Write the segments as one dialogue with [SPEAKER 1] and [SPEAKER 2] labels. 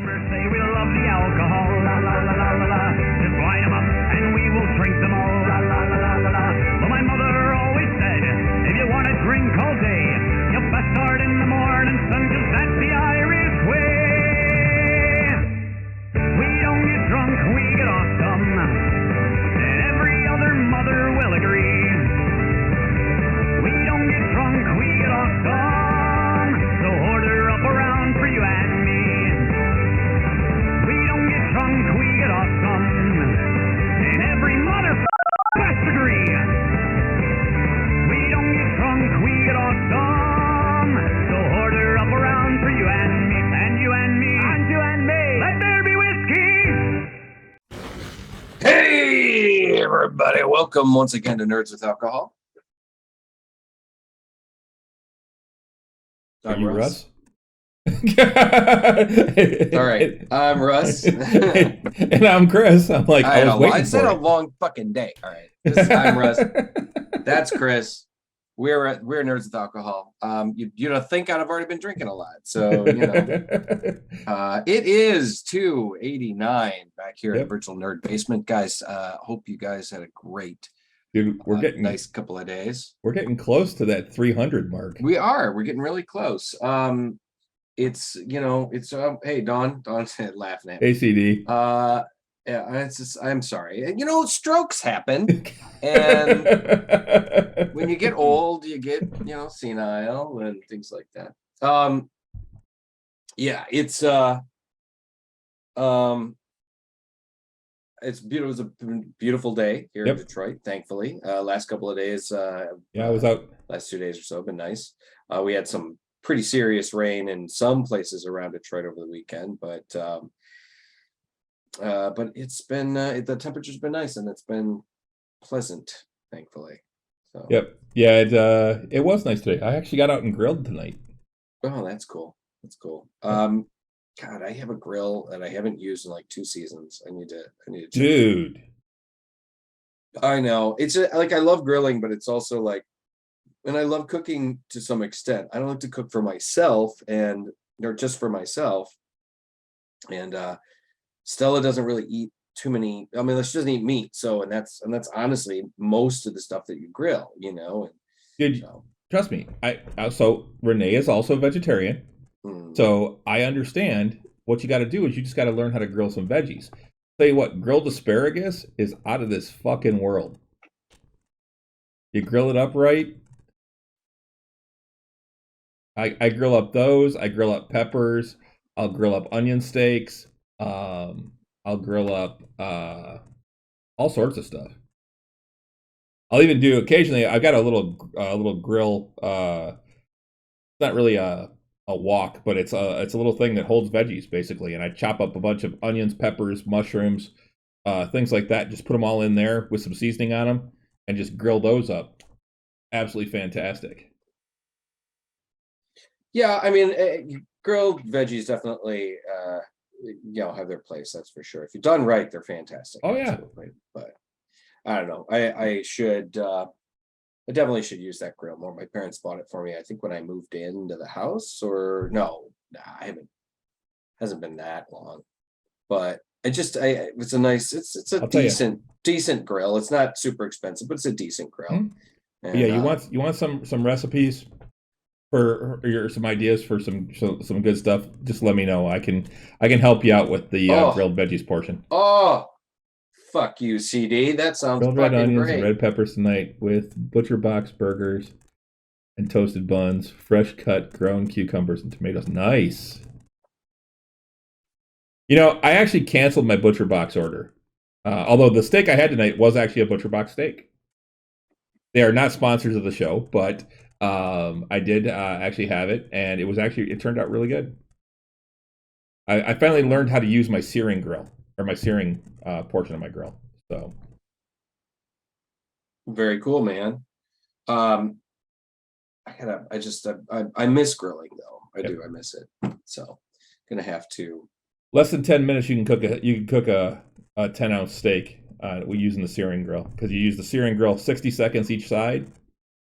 [SPEAKER 1] Remember, say we love the alcohol, la la la la la la. Just line 'em up and we will drink them all, la la la la la la. But my mother always said, if you want to drink all day, you best start in the morning, son, 'cause that's the Irish way. We don't get drunk, we get awesome, and every other mother will agree. We don't get drunk, we get awesome, so order up around for you and me. We don't get drunk, we get awesome, and every mother must agree. We don't get drunk, we get awesome, so order up around for you and me, and you and me, and you and me. Let there be whiskey.
[SPEAKER 2] Hey, everybody. Welcome once again to Nerds with Alcohol.
[SPEAKER 3] Are you Russ?
[SPEAKER 2] All right. I'm Russ.
[SPEAKER 3] And I'm Chris. I'm like, I was waiting
[SPEAKER 2] It's been a long fucking day. All right. I'm Russ. That's Chris. We're Nerds with Alcohol. You think I'd have already been drinking a lot. So, it is 2:89 back here in the virtual nerd basement. Guys, hope you guys had a great
[SPEAKER 3] we're getting
[SPEAKER 2] nice couple of days.
[SPEAKER 3] We're getting close to that 300 mark.
[SPEAKER 2] We're getting really close. It's hey, Dawn's laughing at me.
[SPEAKER 3] ACD.
[SPEAKER 2] Yeah, it's just, I'm sorry. Strokes happen, and when you get old, you get senile and things like that. Yeah, it's beautiful. It was a beautiful day here in Detroit, thankfully. Last couple of days, I was out. Last 2 days or so have been nice. We had some pretty serious rain in some places around Detroit over the weekend, but it's been the temperature's been nice and it's been pleasant, thankfully. So.
[SPEAKER 3] It was nice today. I actually got out and grilled tonight.
[SPEAKER 2] Oh, that's cool. That's cool. God, I have a grill that I haven't used in like 2 seasons. I need to
[SPEAKER 3] Dude.
[SPEAKER 2] I know. It's like I love grilling, but it's also like, and I love cooking to some extent. I don't like to cook for myself or just for myself. And Stella doesn't really eat too many. I mean, she doesn't eat meat. So, and that's honestly most of the stuff that you grill,
[SPEAKER 3] Dude, trust me. So Renee is also a vegetarian. So I understand what you got to do is you just got to learn how to grill some veggies. Tell you what, grilled asparagus is out of this fucking world. You grill it up right. I grill up those. I grill up peppers. I'll grill up onion steaks. I'll grill up all sorts of stuff. I'll even do occasionally. I've got a little grill. It's not really a wok, but it's a little thing that holds veggies basically. And I chop up a bunch of onions, peppers, mushrooms, things like that. Just put them all in there with some seasoning on them, and just grill those up. Absolutely fantastic. Yeah, I mean,
[SPEAKER 2] grilled veggies definitely, have their place. That's for sure. If you're done right, they're fantastic.
[SPEAKER 3] Oh yeah.
[SPEAKER 2] Absolutely. But I don't know. I should. I definitely should use that grill more. My parents bought it for me, I think, when I moved into the house, or I haven't. Hasn't been that long, but it's a decent grill. It's not super expensive, but it's a decent grill.
[SPEAKER 3] Mm-hmm. And, you want some recipes for some ideas for some good stuff? Just let me know. I can help you out with the grilled veggies portion.
[SPEAKER 2] Oh. Fuck you, CD. That sounds
[SPEAKER 3] grilled red onions
[SPEAKER 2] great.
[SPEAKER 3] And red peppers tonight with butcher box burgers and toasted buns, fresh cut ground cucumbers and tomatoes. Nice. I actually canceled my butcher box order. Although the steak I had tonight was actually a butcher box steak. They are not sponsors of the show, but I did actually have it, and it turned out really good. I finally learned how to use my searing grill. Or my searing portion of my grill. So
[SPEAKER 2] very cool, man. I miss grilling though. I do. I miss it. So gonna have to.
[SPEAKER 3] Less than 10 minutes, you can cook a 10-ounce steak. We using the searing grill because you use the searing grill 60 seconds each side,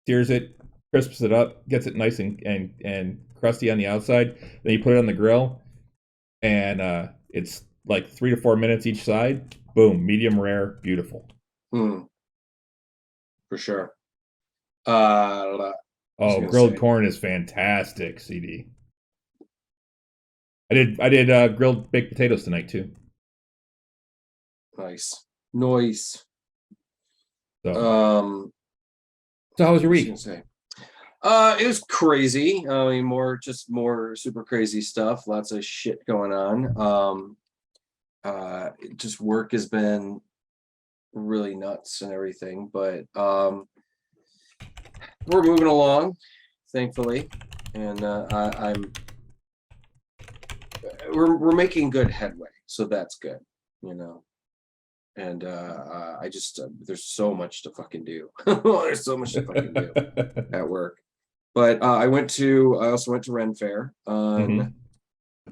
[SPEAKER 3] sears it, crisps it up, gets it nice and crusty on the outside. Then you put it on the grill. and it's like 3 to 4 minutes each side. Boom, medium rare, beautiful.
[SPEAKER 2] For sure. What was I
[SPEAKER 3] Oh,
[SPEAKER 2] gonna
[SPEAKER 3] grilled
[SPEAKER 2] say?
[SPEAKER 3] corn is fantastic, CD. I did grilled baked potatoes tonight too.
[SPEAKER 2] Nice.
[SPEAKER 3] So how was your
[SPEAKER 2] What was I
[SPEAKER 3] week?
[SPEAKER 2] gonna say? It was crazy. I mean, more super crazy stuff. Lots of shit going on. Just work has been really nuts and everything, but we're moving along, thankfully, and we're making good headway, so that's good, you know. And I just there's so much to fucking do. There's so much to fucking do at work. But I also went to Ren Fair on.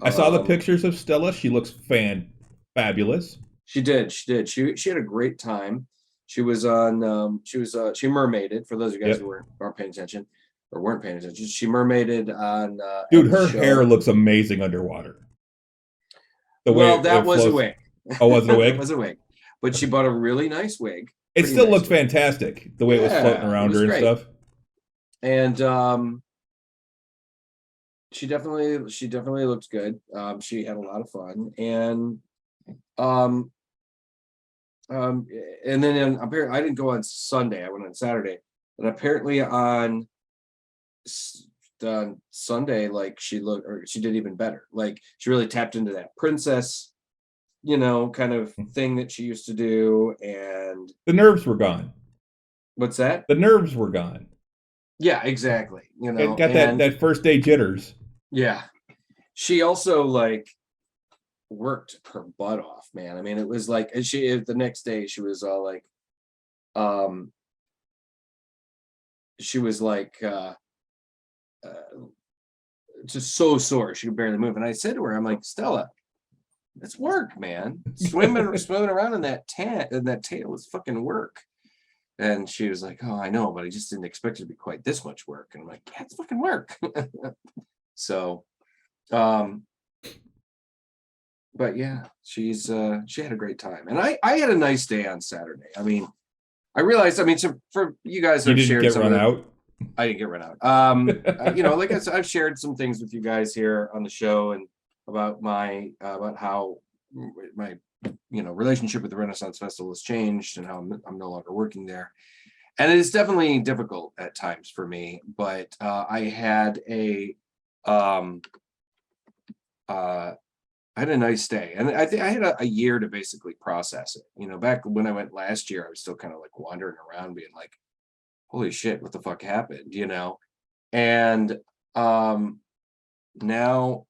[SPEAKER 3] I saw the pictures of Stella. She looks fabulous.
[SPEAKER 2] She did. She had a great time. She was on. She mermaided. For those of you guys who aren't paying attention or weren't paying attention, she mermaided on.
[SPEAKER 3] Dude, her hair looks amazing underwater.
[SPEAKER 2] That was a wig.
[SPEAKER 3] Oh, was it a wig?
[SPEAKER 2] That was a wig. But she bought a really nice wig.
[SPEAKER 3] It still looked fantastic the way it was floating around her and stuff.
[SPEAKER 2] And she definitely looked good. She had a lot of fun, and then apparently I didn't go on Sunday. I went on Saturday, and apparently on Sunday, like she did even better. Like she really tapped into that princess, kind of thing that she used to do, and
[SPEAKER 3] the nerves were gone.
[SPEAKER 2] What's that?
[SPEAKER 3] The nerves were gone.
[SPEAKER 2] Yeah, exactly.
[SPEAKER 3] It got that first day jitters.
[SPEAKER 2] Yeah. She also worked her butt off, man. I mean, it was like, and the next day she was all like, she was like, just so sore. She could barely move. And I said to her, I'm like, Stella, it's work, man. Swimming around in that tail was fucking work. And she was like, oh, I know, but I just didn't expect it to be quite this much work. And I'm like, yeah, it's fucking work. So, but yeah, she had a great time. And I had a nice day on Saturday. I mean, I realized, so for you guys,
[SPEAKER 3] you didn't get run out.
[SPEAKER 2] I didn't get run out. Like I said, I've shared some things with you guys here on the show and about about how my relationship with the Renaissance Festival has changed and how I'm no longer working there, and it is definitely difficult at times for me. But I had a nice day, and I think I had a year to basically process it. Back when I went last year, I was still kind of like wandering around, being like, "Holy shit, what the fuck happened?" And now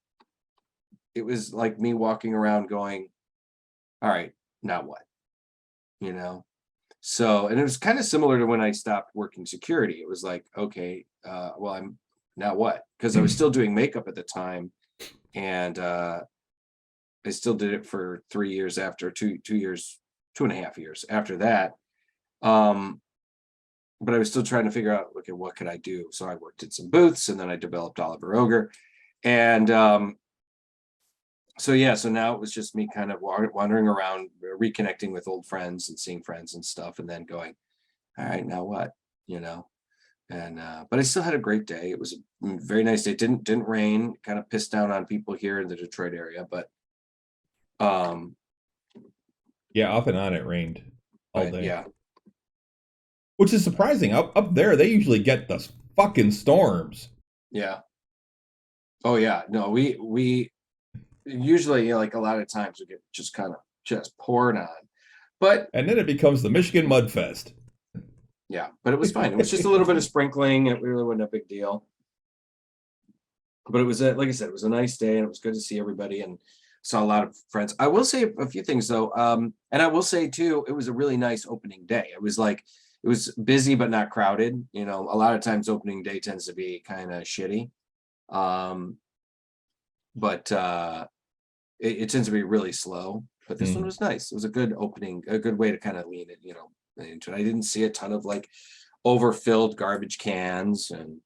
[SPEAKER 2] it was like me walking around going, all right, now what? So, and it was kind of similar to when I stopped working security. It was like, okay, well, I'm now what? Because I was still doing makeup at the time, and I still did it for 3 years after 2.5 years after that. But I was still trying to figure out, okay, what could I do? So I worked at some booths, and then I developed Oliver Ogre, and so now it was just me kind of wandering around, reconnecting with old friends and seeing friends and stuff, and then going, all right, now what? And but I still had a great day. It was a very nice day. It didn't rain. Kind of pissed down on people here in the Detroit area, but
[SPEAKER 3] yeah, off and on it rained all day.
[SPEAKER 2] Yeah,
[SPEAKER 3] which is surprising. Up there, they usually get the fucking storms.
[SPEAKER 2] Yeah. Oh yeah. No, we usually, like a lot of times we get just kind of just pouring on,
[SPEAKER 3] and then it becomes the Michigan Mud Fest.
[SPEAKER 2] Yeah, but it was fine. It was just a little bit of sprinkling. It really wasn't a big deal. But it was like I said, it was a nice day, and it was good to see everybody and saw a lot of friends. I will say a few things though, and I will say too, it was a really nice opening day. It was busy but not crowded. A lot of times opening day tends to be kind of shitty. But it tends to be really slow. But this one was nice. It was a good opening, a good way to kind of lean it, into it. I didn't see a ton of like overfilled garbage cans and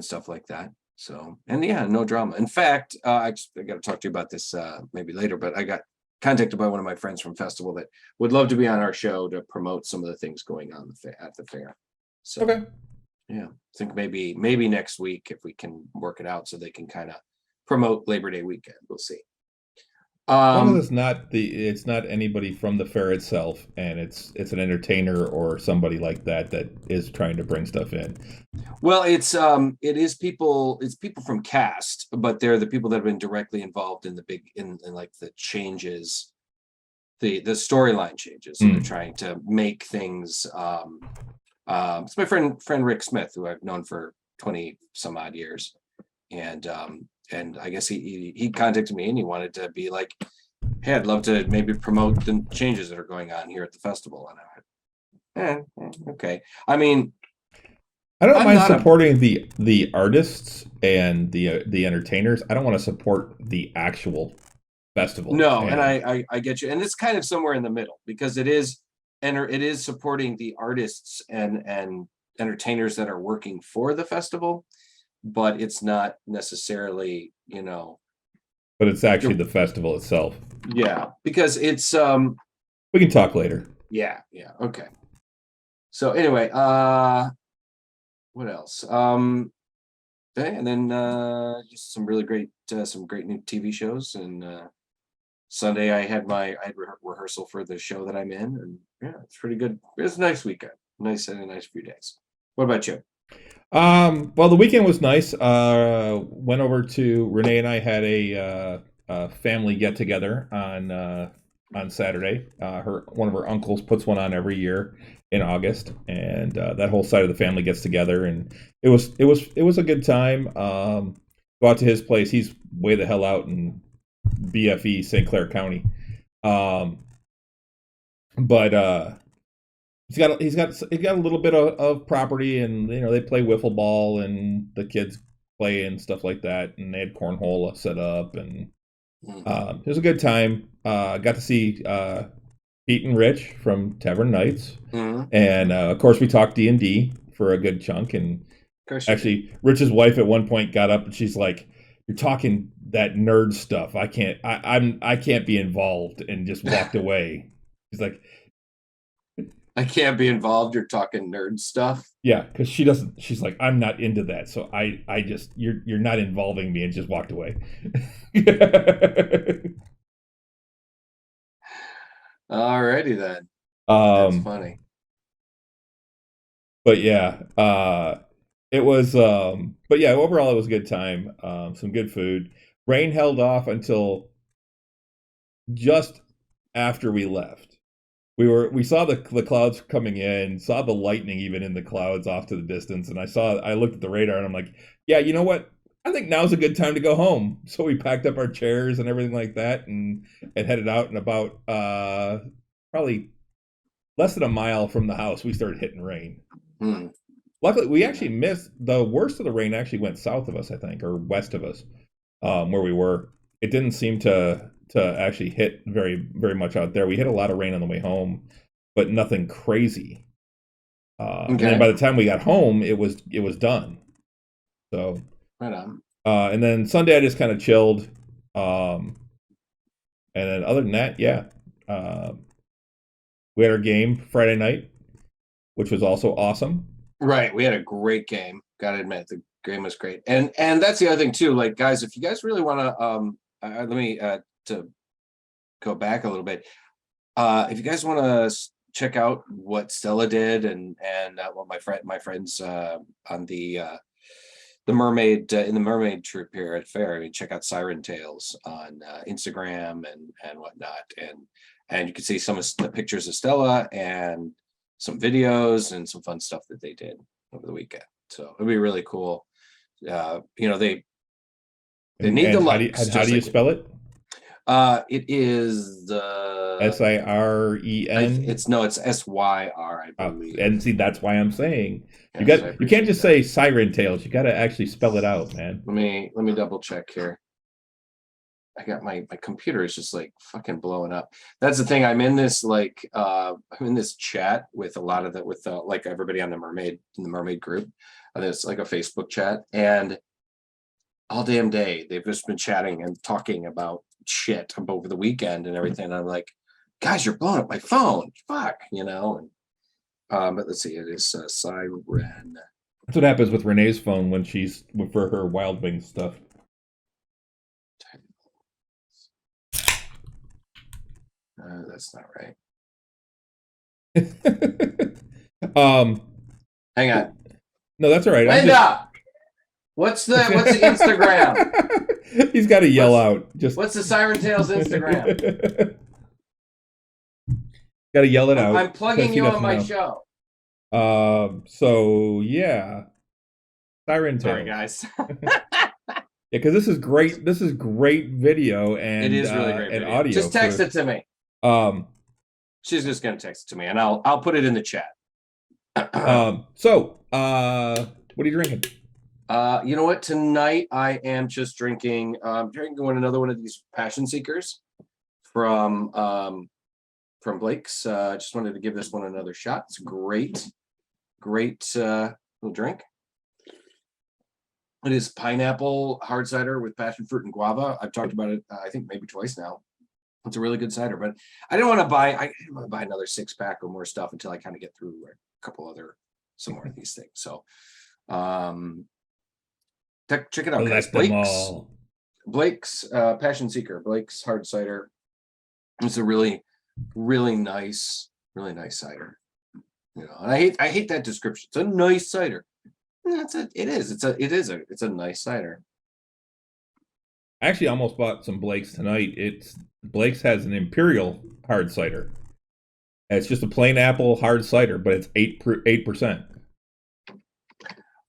[SPEAKER 2] stuff like that. So, and yeah, no drama. In fact, I got to talk to you about this maybe later, but I got contacted by one of my friends from festival that would love to be on our show to promote some of the things going on at the fair. So,
[SPEAKER 3] Okay.
[SPEAKER 2] yeah, I think maybe next week if we can work it out so they can kind of promote Labor Day weekend. We'll see.
[SPEAKER 3] As long as it's not anybody from the fair itself, and it's an entertainer or somebody like that is trying to bring stuff in.
[SPEAKER 2] Well, it's people from cast, but they're the people that have been directly involved in the in like the changes, the storyline changes. So they're trying to make things. It's my friend Rick Smith, who I've known for 20 some odd years, and I guess he contacted me and he wanted to be like, hey, I'd love to maybe promote the changes that are going on here at the festival. And I went, okay. I mean,
[SPEAKER 3] I don't mind supporting the artists and the entertainers. I don't want to support the actual festival.
[SPEAKER 2] No, and I get you, and it's kind of somewhere in the middle because it is supporting the artists and entertainers that are working for the festival, but it's not necessarily,
[SPEAKER 3] But it's actually the festival itself.
[SPEAKER 2] Yeah, because it's
[SPEAKER 3] we can talk later.
[SPEAKER 2] Yeah, okay. So anyway, what else? And then just some really great some great new TV shows. And Sunday I had rehearsal for the show that I'm in, and yeah, it's pretty good. It's a nice weekend. Nice few days. What about you?
[SPEAKER 3] Well, the weekend was nice. Went over to Renee and I had a family get together on Saturday. One of her uncles puts one on every year in August, and that whole side of the family gets together, and it was a good time. Go out to his place. He's way the hell out in BFE, St. Clair County, but he's got a little bit of property, and they play wiffle ball, and the kids play and stuff like that, and they had cornhole set up, and it was a good time. Got to see Pete and Rich from Tavern Nights, and of course we talked D&D for a good chunk. And actually, Rich's wife at one point got up and she's like, "You're talking that nerd stuff. I can't be involved," and just walked away. She's like,
[SPEAKER 2] I can't be involved. You're talking nerd stuff.
[SPEAKER 3] Yeah, because she doesn't. She's like, I'm not into that. So I just you're not involving me, and just walked away.
[SPEAKER 2] Alrighty then. That's funny.
[SPEAKER 3] But yeah, it was. But yeah, overall it was a good time. Some good food. Rain held off until just after we left. We saw the clouds coming in, saw the lightning even in the clouds off to the distance, and I looked at the radar and I'm like, yeah, you know what? I think now's a good time to go home. So we packed up our chairs and everything like that, and headed out. And about probably less than a mile from the house, we started hitting rain. Luckily, we actually missed the worst of the rain. Actually went south of us, I think, or west of us, where we were. It didn't seem to actually hit very, very much out there. We hit a lot of rain on the way home, but nothing crazy. And then by the time we got home, it was done. So
[SPEAKER 2] right on.
[SPEAKER 3] And then Sunday I just kind of chilled. And then other than that, yeah, we had our game Friday night, which was also awesome.
[SPEAKER 2] Right, we had a great game. Gotta admit, the game was great. And that's the other thing too. Like, guys, if you guys really want to, let me to go back a little bit. If you guys want to check out what Stella did and what my friends on the mermaid in the mermaid troupe here at fair, I mean, check out Siren Tales on Instagram and whatnot, and you can see some of the pictures of Stella and some videos and some fun stuff that they did over the weekend. So it'd be really cool. They need the likes.
[SPEAKER 3] How do you spell it?
[SPEAKER 2] It is the
[SPEAKER 3] SIREN.
[SPEAKER 2] It's SYR, I believe.
[SPEAKER 3] And see, that's why I'm saying you can't just say Siren Tales. You got to actually spell it out, man.
[SPEAKER 2] Let me double check here. I got my computer is just like fucking blowing up. That's the thing. I'm in this I'm in this chat with a lot of like everybody on the mermaid group. And it's like a Facebook chat, and all damn day. They've just been chatting and talking about shit over the weekend and everything. And I'm like, guys, you're blowing up my phone. Fuck, you know. And but let's see, it is Siren.
[SPEAKER 3] That's what happens with Renee's phone when she's for her Wild Wings stuff.
[SPEAKER 2] That's not right. Hang on.
[SPEAKER 3] No, that's all right.
[SPEAKER 2] Linda, what's the Instagram?
[SPEAKER 3] He's got to yell out.
[SPEAKER 2] What's the Siren Tales Instagram?
[SPEAKER 3] Got to yell it out.
[SPEAKER 2] I'm plugging you on my show.
[SPEAKER 3] So yeah, Siren Tales.
[SPEAKER 2] Sorry, guys.
[SPEAKER 3] Yeah, because this is great. This is great video, and
[SPEAKER 2] it is really great
[SPEAKER 3] and
[SPEAKER 2] video.
[SPEAKER 3] audio.
[SPEAKER 2] Just text it to me. She's just gonna text it to me, and I'll put it in the chat.
[SPEAKER 3] So what are you drinking?
[SPEAKER 2] You know what? Tonight I am just drinking. Drinking another one of these Passion Seekers from Blake's. Just wanted to give this one another shot. It's a great little drink. It is pineapple hard cider with passion fruit and guava. I've talked about it, I think maybe twice now. It's a really good cider, but I didn't want to buy another 6-pack or more stuff until I kind of get through a couple some more of these things. So check it out, guys. Blake's Passion Seeker, Blake's hard cider. It's a really nice cider. You know, and I hate that description. It's a nice cider. It's a nice cider.
[SPEAKER 3] I actually almost bought some Blake's tonight. Blake's has an Imperial hard cider. It's just a plain apple hard cider, but it's 8%.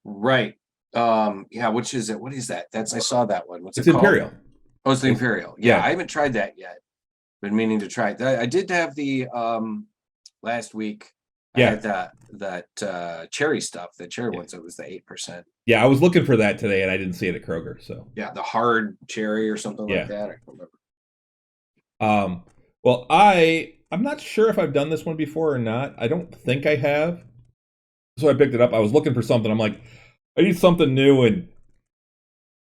[SPEAKER 2] Right. Yeah, which is it? What is that? I saw that one. What's it called?
[SPEAKER 3] Imperial.
[SPEAKER 2] Oh, it's the Imperial. Yeah, I haven't tried that yet. Been meaning to try it. I did have the last week.
[SPEAKER 3] Yeah,
[SPEAKER 2] I had that cherry stuff, the cherry ones. It was the 8%.
[SPEAKER 3] Yeah, I was looking for that today, and I didn't see it at Kroger. So
[SPEAKER 2] yeah, the hard cherry or something like that. I don't
[SPEAKER 3] remember. Well, I'm not sure if I've done this one before or not. I don't think I have. So I picked it up. I was looking for something. I'm like, I need something new, and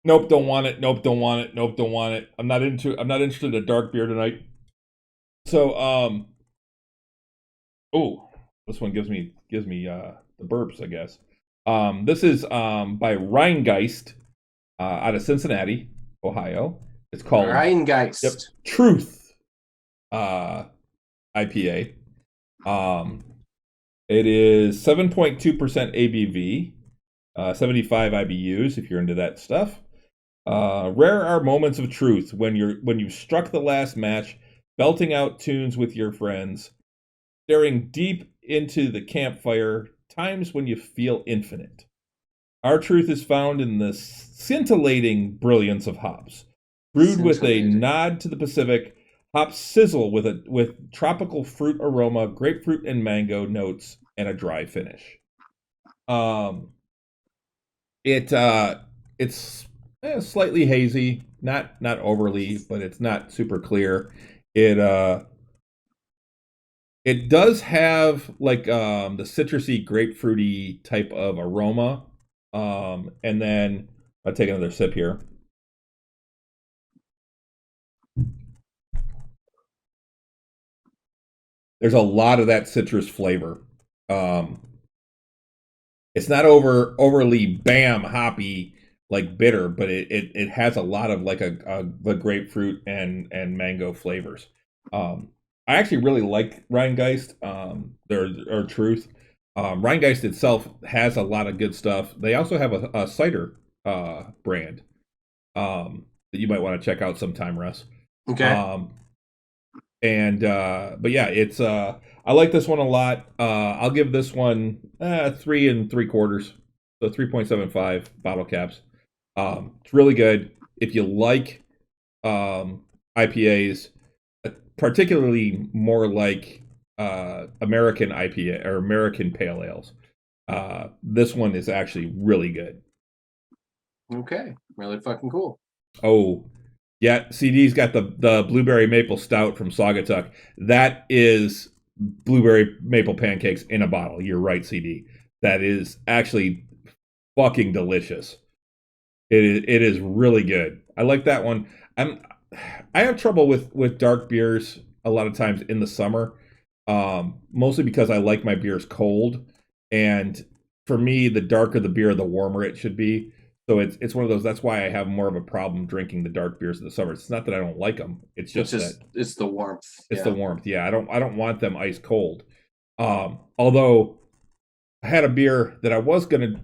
[SPEAKER 3] nope, don't want it. Nope, don't want it. Nope, don't want it. I'm not interested in a dark beer tonight. So this one gives me the burps, I guess. This is by Rheingeist out of Cincinnati, Ohio. It's called
[SPEAKER 2] Rheingeist.
[SPEAKER 3] Yep, Truth IPA. It is 7.2% ABV, 75 IBUs if you're into that stuff. Rare are moments of truth when you've struck the last match, belting out tunes with your friends, staring deep into the campfire, times when you feel infinite. Our truth is found in the scintillating brilliance of hops. Brewed with a nod to the Pacific, hops sizzle with tropical fruit aroma, grapefruit and mango notes, and a dry finish. It's slightly hazy, not overly, but it's not super clear. It does have like the citrusy, grapefruity type of aroma. And then I'll take another sip here. There's a lot of that citrus flavor. It's not overly bam hoppy like bitter, but it has a lot of like the grapefruit and mango flavors. I actually really like Rheingeist. Their Truth. Rheingeist itself has a lot of good stuff. They also have a cider brand that you might want to check out sometime, Russ.
[SPEAKER 2] Okay.
[SPEAKER 3] But yeah, it's I like this one a lot. I'll give this one 3 3/4, so 3.75 bottle caps. It's really good if you like IPAs, particularly more like American IPA or American pale ales. This one is actually really good.
[SPEAKER 2] Okay, really fucking cool.
[SPEAKER 3] Oh, yeah, CD's got the blueberry maple stout from Saugatuck. That is blueberry maple pancakes in a bottle. You're right, CD. That is actually fucking delicious. It is really good. I like that one. I have trouble with dark beers a lot of times in the summer, mostly because I like my beers cold, and for me, the darker the beer, the warmer it should be. So it's one of those. That's why I have more of a problem drinking the dark beers in the summer. It's not that I don't like them. It's just that
[SPEAKER 2] it's the warmth.
[SPEAKER 3] it's the warmth. Yeah, I don't want them ice cold. Although I had a beer that I was gonna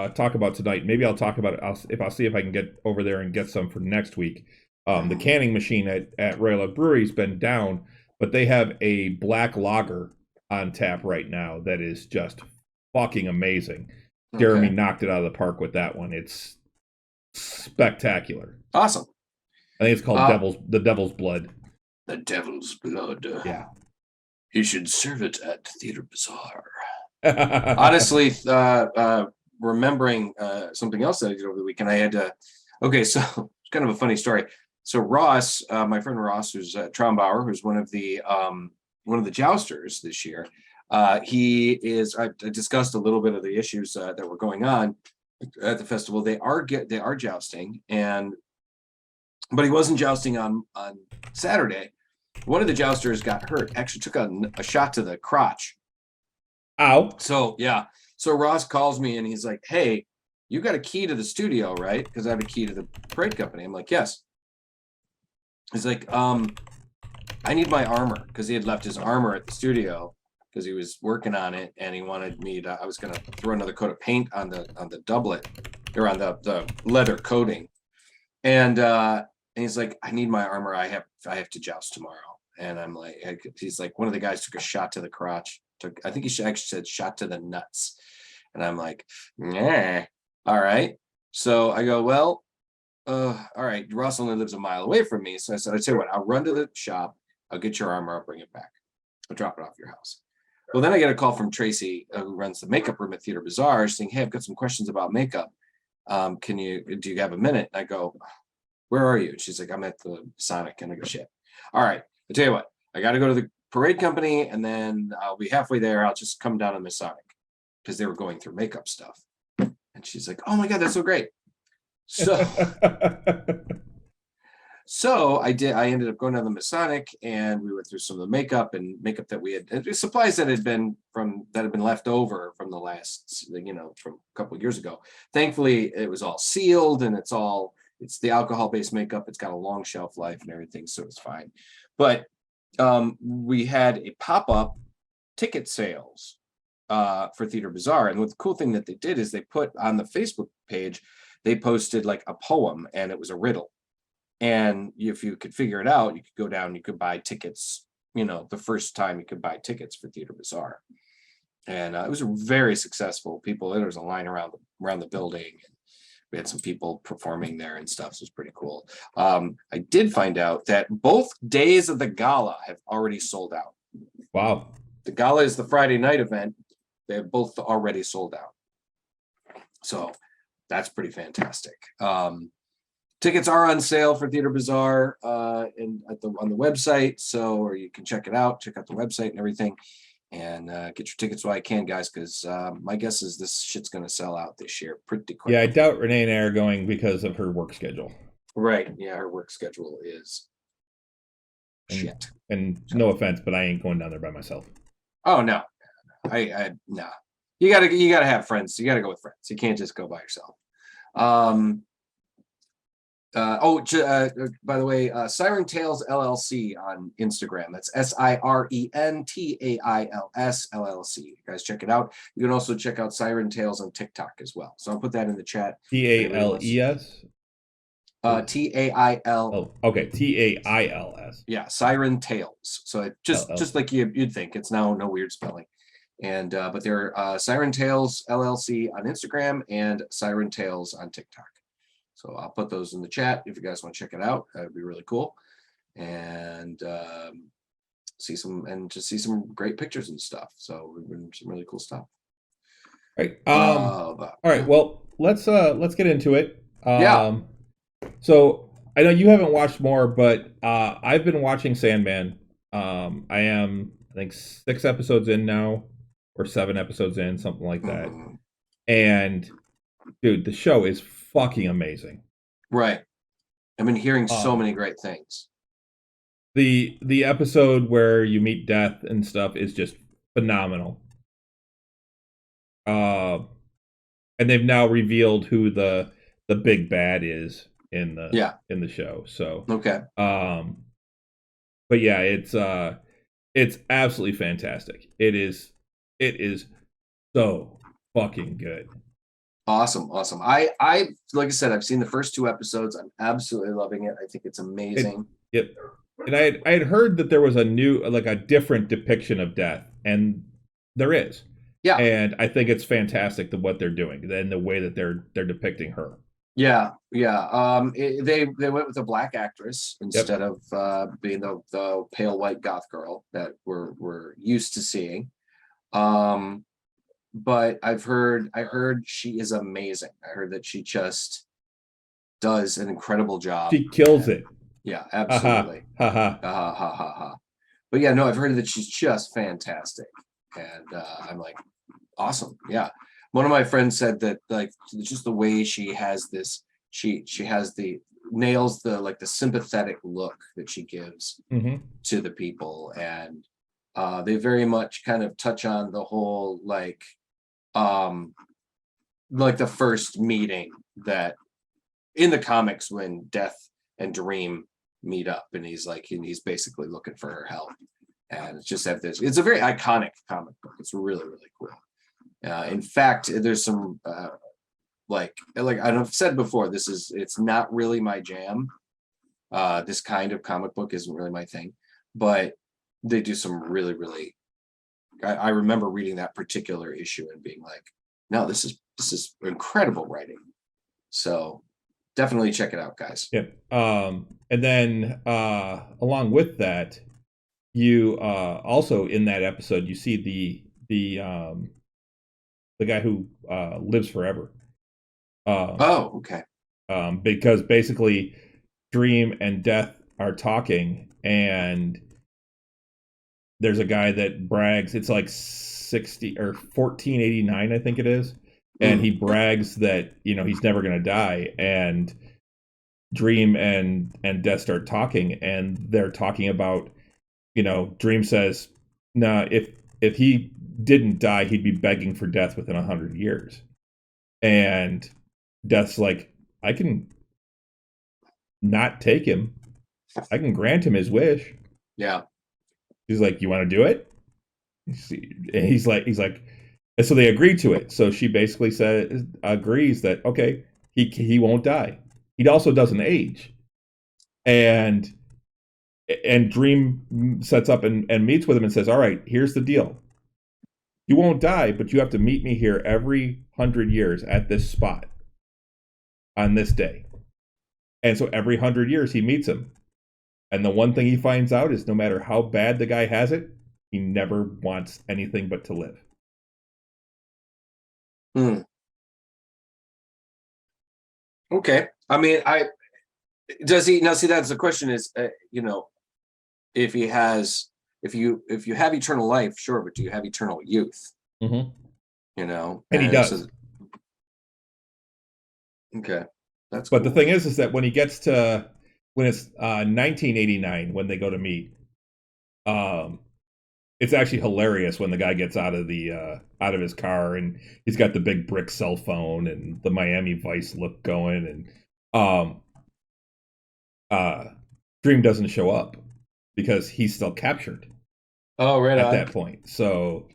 [SPEAKER 3] talk about tonight. Maybe I'll talk about it. I'll see if I can get over there and get some for next week. The canning machine at Royal Oak Brewery's been down, but they have a black lager on tap right now that is just fucking amazing. Jeremy knocked it out of the park with that one. It's spectacular.
[SPEAKER 2] Awesome.
[SPEAKER 3] I think it's called the Devil's Blood.
[SPEAKER 2] The Devil's Blood.
[SPEAKER 3] Yeah.
[SPEAKER 2] You should serve it at Theater Bazaar. Honestly, remembering something else that I did over the weekend, I had to. Okay, so it's kind of a funny story. So Ross, my friend Ross, who's Trombauer, who's one of the jousters this year. He is. I discussed a little bit of the issues that were going on at the festival. They are jousting, but he wasn't jousting on Saturday. One of the jousters got hurt. Actually, took a shot to the crotch.
[SPEAKER 3] Ow.
[SPEAKER 2] So yeah. So Ross calls me and he's like, "Hey, you got a key to the studio, right? Because I have a key to the parade company." I'm like, "Yes." He's like, "I need my armor," because he had left his armor at the studio because he was working on it and he wanted me to. I was gonna throw another coat of paint on the doublet or on the leather coating, and he's like, "I need my armor. I have to joust tomorrow." And I'm like, he's like, one of the guys took a shot to the crotch. I think he actually said shot to the nuts. And I'm like, nah, all right. So I go, well, all right. Ross only lives a mile away from me. So I said, I'd say what, I'll run to the shop. I'll get your armor. I'll bring it back. I'll drop it off your house. Well, then I get a call from Tracy, who runs the makeup room at Theater Bazaar, saying, "Hey, I've got some questions about makeup. Do you have a minute?" And I go, "Where are you?" And she's like, "I'm at the Sonic." And I go, "Shit. All right. I tell you what, I got to go to the parade company and then I'll be halfway there. I'll just come down to Masonic," because they were going through makeup stuff. And she's like, "Oh my God, that's so great." So I ended up going down to the Masonic and we went through some of the makeup that we had, supplies that had been left over from the last, from a couple of years ago. Thankfully, it was all sealed and it's the alcohol-based makeup. It's got a long shelf life and everything, so it's fine. But we had a pop-up ticket sales for Theater Bazaar. And the cool thing that they did is they put on the Facebook page, they posted like a poem and it was a riddle. And if you could figure it out, you could go down, you could buy tickets, the first time you could buy tickets for Theater Bazaar. And it was very successful. There was a line around the building. We had some people performing there and stuff. So it was pretty cool. I did find out that both days of the gala have already sold out.
[SPEAKER 3] Wow.
[SPEAKER 2] The gala is the Friday night event. They have both already sold out. So that's pretty fantastic. Tickets are on sale for Theater Bazaar on the website. Or you can check it out, check out the website and everything. And get your tickets while I can, guys, because my guess is this shit's going to sell out this year pretty quick.
[SPEAKER 3] Yeah, I doubt Renee and I are going because of her work schedule.
[SPEAKER 2] Right. Yeah, her work schedule is shit.
[SPEAKER 3] And no offense, but I ain't going down there by myself.
[SPEAKER 2] Oh no, no. You gotta have friends. You gotta go with friends. You can't just go by yourself. By the way, Siren Tales LLC on Instagram. That's SIRENTAILS LLC. You guys check it out. You can also check out Siren Tales on TikTok as well. So I'll put that in the chat.
[SPEAKER 3] TALES?
[SPEAKER 2] TAIL.
[SPEAKER 3] Oh, okay. TAILS.
[SPEAKER 2] Yeah, Siren Tales. So just like you'd think, it's now no weird spelling. And but they're Siren Tales LLC on Instagram and Siren Tales on TikTok. So I'll put those in the chat if you guys want to check it out. That'd be really cool. And see some great pictures and stuff. So we've been some really cool stuff.
[SPEAKER 3] Right. All right. Well, let's get into it.
[SPEAKER 2] Yeah.
[SPEAKER 3] So I know you haven't watched more, but I've been watching Sandman. I am, I think, 6 episodes in now, or 7 episodes in, something like that. And dude, the show is fucking amazing.
[SPEAKER 2] Right. I've been hearing so
[SPEAKER 3] Um,
[SPEAKER 2] many great things.
[SPEAKER 3] the episode where you meet Death and stuff is just phenomenal. Uh, and they've now revealed who the big bad is
[SPEAKER 2] Yeah.
[SPEAKER 3] in the show. So,
[SPEAKER 2] Okay.
[SPEAKER 3] but yeah, it's absolutely fantastic. It is so fucking good.
[SPEAKER 2] Awesome. I like I said, I've seen the first 2 episodes. I'm absolutely loving it. I think it's amazing.
[SPEAKER 3] Yep. And I had heard that there was a new, like a different depiction of death, and there is.
[SPEAKER 2] Yeah.
[SPEAKER 3] And I think it's fantastic what they're doing and the way that they're depicting her.
[SPEAKER 2] Yeah. They went with a black actress instead of being the pale white goth girl that we're used to seeing. But I heard she is amazing. I heard that she just does an incredible job.
[SPEAKER 3] She kills it.
[SPEAKER 2] Yeah, absolutely.
[SPEAKER 3] Ha ha.
[SPEAKER 2] Ha ha ha ha. But yeah, no, I've heard that she's just fantastic. And I'm like, awesome. Yeah. One of my friends said that like just the way she has this, she has the nails the sympathetic look that she gives to the people. And they very much kind of touch on the whole like the first meeting that in the comics when Death and Dream meet up, and he's basically looking for her help. And it's a very iconic comic book. It's really, really cool. In fact, there's some like I've said before, it's not really my jam. This kind of comic book isn't really my thing, but they do some really, really. I remember reading that particular issue and being like, no, this is incredible writing. So definitely check it out, guys.
[SPEAKER 3] Yep. And then along with that, you also in that episode you see the guy who lives forever.
[SPEAKER 2] Oh, okay.
[SPEAKER 3] Because basically Dream and Death are talking, and there's a guy that brags, it's like 60 or 1489 I think it is, and he brags that he's never going to die, and Dream and Death start talking, and they're talking about Dream says, nah, if he didn't die, he'd be begging for death within 100 years. And Death's like, I can not take him. I can grant him his wish.
[SPEAKER 2] Yeah.
[SPEAKER 3] He's like, you want to do it? And he's like, and so they agree to it. So she basically agrees that, okay, he won't die. He also doesn't age. And Dream sets up and meets with him and says, all right, here's the deal. You won't die, but you have to meet me here every 100 years at this spot on this day. And so every 100 years he meets him. And the one thing he finds out is no matter how bad the guy has it, he never wants anything but to live.
[SPEAKER 2] Okay. I mean, does he now see that's the question is, if you have eternal life, sure, but do you have eternal youth?
[SPEAKER 3] And he
[SPEAKER 2] does.
[SPEAKER 3] does.
[SPEAKER 2] Okay. That's
[SPEAKER 3] but
[SPEAKER 2] cool.
[SPEAKER 3] The thing is that when he gets to when it's 1989 when they go to meet, it's actually hilarious when the guy gets out of his car and he's got the big brick cell phone and the Miami Vice look going, and Dream doesn't show up because he's still captured.
[SPEAKER 2] Oh, right.
[SPEAKER 3] At that point. So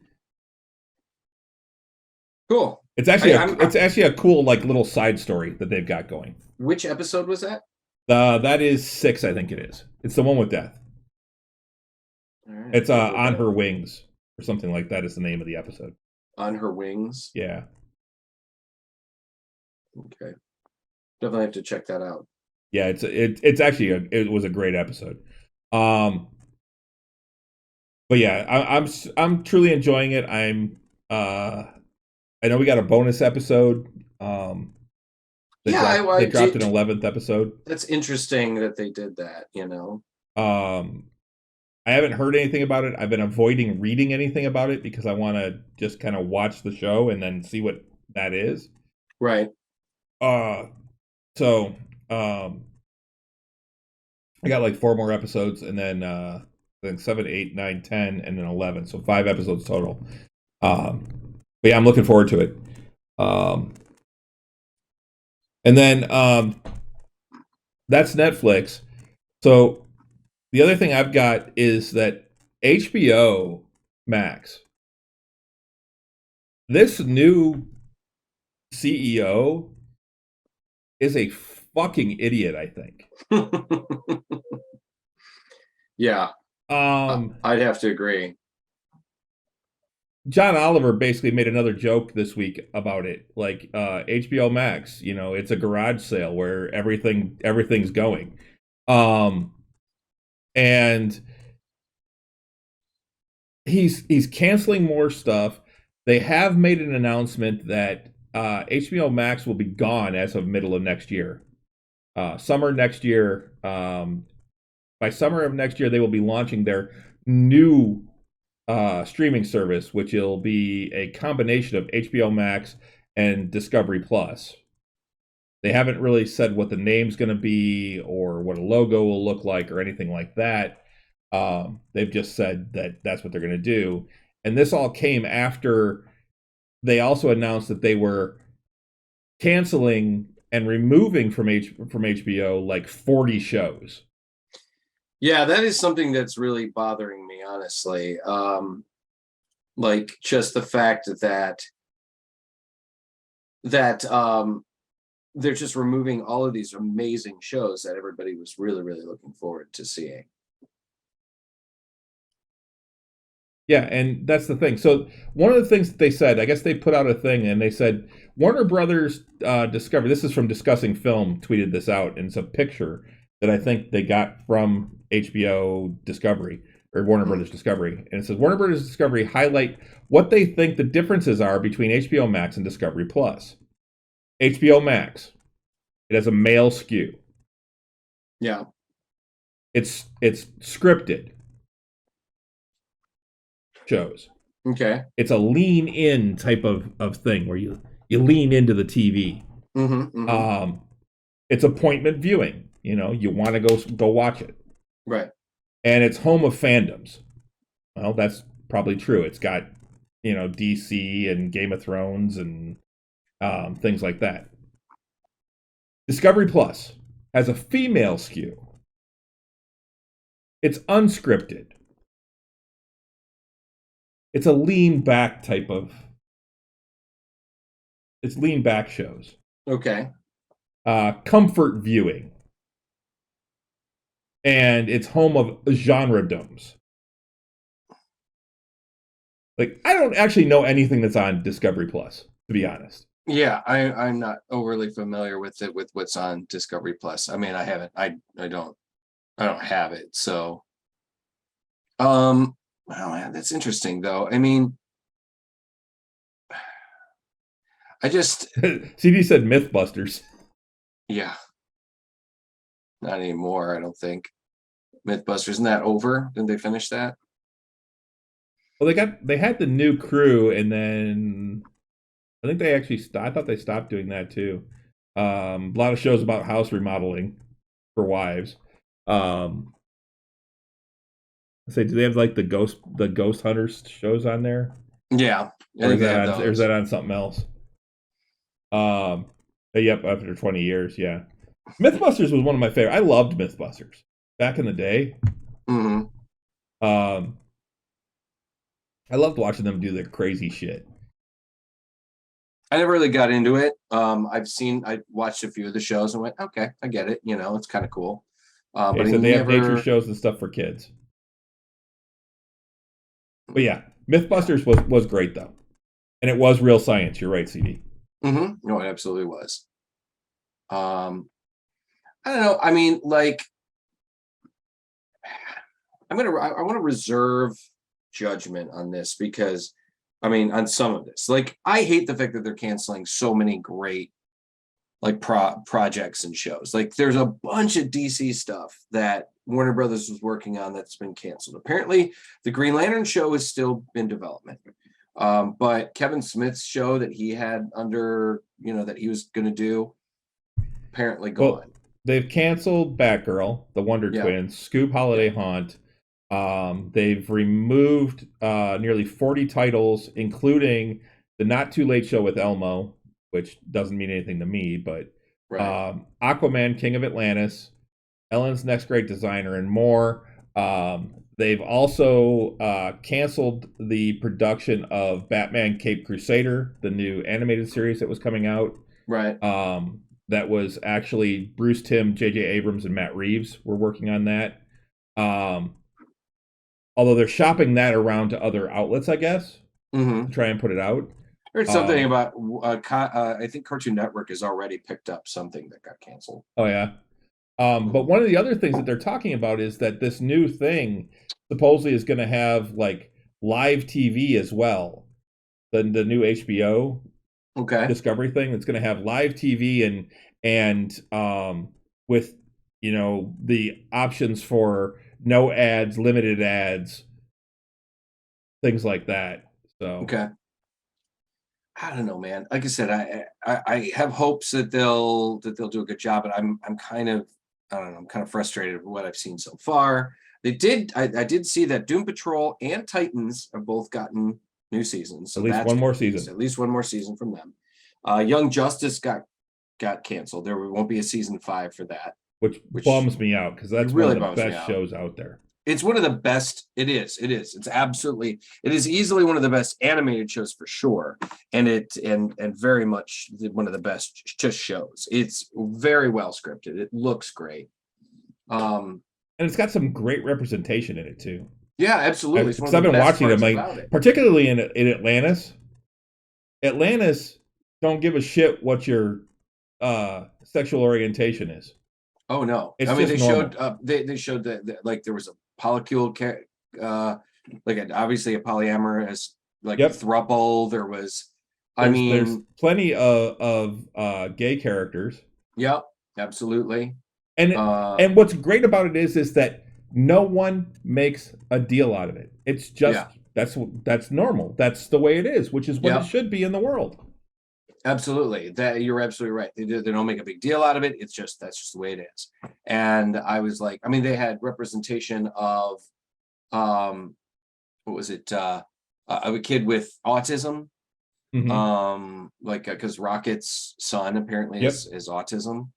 [SPEAKER 2] cool.
[SPEAKER 3] It's actually a cool like little side story that they've got going.
[SPEAKER 2] Which episode was that?
[SPEAKER 3] That is 6, I think it is. It's the one with Death. All right, it's On Her Wings or something like that is the name of the episode.
[SPEAKER 2] On Her Wings?
[SPEAKER 3] Yeah.
[SPEAKER 2] Okay. Definitely have to check that out.
[SPEAKER 3] Yeah, it's actually it was a great episode. But yeah, I'm truly enjoying it. I know we got a bonus episode. They dropped an 11th episode.
[SPEAKER 2] That's interesting that they did that,
[SPEAKER 3] I haven't heard anything about it. I've been avoiding reading anything about it because I want to just kind of watch the show and then see what that is.
[SPEAKER 2] Right.
[SPEAKER 3] So I got like 4 more episodes, and then 7, 8, 9, 10, and then 11. So 5 episodes total. But yeah, I'm looking forward to it. And then that's Netflix. So the other thing I've got is that HBO Max, this new CEO is a fucking idiot, I think.
[SPEAKER 2] Yeah, I'd have to agree.
[SPEAKER 3] John Oliver basically made another joke this week about it. Like HBO Max, it's a garage sale where everything's going. And he's canceling more stuff. They have made an announcement that HBO Max will be gone as of middle of next year. Summer next year. By summer of next year, they will be launching their new streaming service, which will be a combination of HBO Max and Discovery Plus. They haven't really said what the name's going to be or what a logo will look like or anything like that. They've just said that that's what they're going to do. And this all came after they also announced that they were canceling and removing from HBO like 40 shows.
[SPEAKER 2] Yeah, that is something that's really bothering me, honestly. Like just the fact that they're just removing all of these amazing shows that everybody was really, really looking forward to seeing.
[SPEAKER 3] Yeah, and that's the thing. So one of the things that they said, I guess they put out a thing and they said Warner Brothers Discovery. This is from Discussing Film. Tweeted this out, and it's a picture that I think they got from HBO Discovery or Warner Brothers Discovery, and it says Warner Brothers Discovery highlight what they think the differences are between HBO Max and Discovery Plus. HBO Max, it has a male skew.
[SPEAKER 2] Yeah,
[SPEAKER 3] it's scripted shows.
[SPEAKER 2] Okay.
[SPEAKER 3] It's a lean in type of thing where you lean into the TV. It's appointment viewing. You want to go watch it.
[SPEAKER 2] Right.
[SPEAKER 3] And it's home of fandoms. Well, that's probably true. It's got, DC and Game of Thrones and things like that. Discovery Plus has a female skew. It's unscripted. It's a lean back type of. It's lean back shows.
[SPEAKER 2] Okay.
[SPEAKER 3] Comfort viewing. And it's home of genre domes. Like, I don't actually know anything that's on Discovery Plus, to be honest.
[SPEAKER 2] Yeah, I'm not overly familiar with it, with what's on Discovery Plus. I mean, I haven't. I don't have it. So, well, that's interesting though. I mean, I just
[SPEAKER 3] CD said Mythbusters.
[SPEAKER 2] Yeah. Not anymore, I don't think. Mythbusters, isn't that over? Didn't they finish that?
[SPEAKER 3] Well, they had the new crew, and then I think they actually I thought they stopped doing that too. A lot of shows about house remodeling for wives. Say, do they have like the ghost hunters shows on there?
[SPEAKER 2] Yeah.
[SPEAKER 3] Or is that on something else? Yep, after 20 years, yeah. Mythbusters was one of my favorite. I loved Mythbusters back in the day.
[SPEAKER 2] Mm-hmm.
[SPEAKER 3] I loved watching them do their crazy shit.
[SPEAKER 2] I never really got into it. I watched a few of the shows and went, okay, I get it. It's kind of cool. But
[SPEAKER 3] so they have nature shows and stuff for kids. But yeah, Mythbusters was great though, and it was real science. You're right, CD.
[SPEAKER 2] Mm-hmm. No, it absolutely was. I don't know. I mean, like, I want to reserve judgment on this because, I mean, on some of this, like, I hate the fact that they're canceling so many great, like, projects and shows. Like, there's a bunch of DC stuff that Warner Brothers was working on that's been canceled. Apparently, the Green Lantern show is still in development. But Kevin Smith's show that he had under, that he was going to do, apparently
[SPEAKER 3] Well,
[SPEAKER 2] gone.
[SPEAKER 3] they've canceled Batgirl, the Wonder
[SPEAKER 2] Yeah.
[SPEAKER 3] Twins, Scoop Holiday Haunt. They've removed nearly 40 titles, including the Not Too Late Show with Elmo, which doesn't mean anything to me, but
[SPEAKER 2] Right.
[SPEAKER 3] Aquaman, King of Atlantis, Ellen's Next Great Designer, and more. They've also canceled the production of Batman Cape Crusader, the new animated series that was coming out.
[SPEAKER 2] Right.
[SPEAKER 3] That was actually Bruce Timm, J.J. Abrams, and Matt Reeves were working on that. Although they're shopping that around to other outlets, I guess,
[SPEAKER 2] Mm-hmm.
[SPEAKER 3] to try and put it out.
[SPEAKER 2] I heard something about I think Cartoon Network has already picked up something that got canceled.
[SPEAKER 3] Oh, yeah. But one of the other things that they're talking about is that this new thing supposedly is going to have like live TV as well. The new HBO Discovery thing that's going to have live TV and with the options for no ads, limited ads, things like that. So
[SPEAKER 2] I don't know, man. Like I said, I have hopes that they'll do a good job, but I'm kind of, I don't know, I'm kind of frustrated with what I've seen so far. I did see that Doom Patrol and Titans have both gotten new seasons, so
[SPEAKER 3] at least
[SPEAKER 2] that's
[SPEAKER 3] one more
[SPEAKER 2] good.
[SPEAKER 3] season.
[SPEAKER 2] At least one more season from them. Young Justice got canceled. There won't be a season 5 for that,
[SPEAKER 3] which bums me out because that's
[SPEAKER 2] really
[SPEAKER 3] one of the best shows out there.
[SPEAKER 2] It's one of the best. It is. It is easily one of the best animated shows for sure, and very much one of the best just shows. It's very well scripted. It looks great,
[SPEAKER 3] and it's got some great representation in it too.
[SPEAKER 2] Yeah, absolutely.
[SPEAKER 3] Because I've been watching them, like particularly in Atlantis. Atlantis don't give a shit what your sexual orientation is.
[SPEAKER 2] Oh no!
[SPEAKER 3] It's
[SPEAKER 2] they
[SPEAKER 3] normal.
[SPEAKER 2] showed they showed that like there was a polycule, obviously a polyamorous throuple. There was,
[SPEAKER 3] there's plenty of gay characters.
[SPEAKER 2] Yep, absolutely.
[SPEAKER 3] And what's great about it is that no one makes a deal out of it. It's just that's normal. That's the way it is, which is what it should be in the world.
[SPEAKER 2] Absolutely, that you're absolutely right. They don't make a big deal out of it. It's just that's just the way it is. And I was like, they had representation of, what was it? A kid with autism, because Rocket's son apparently is autism.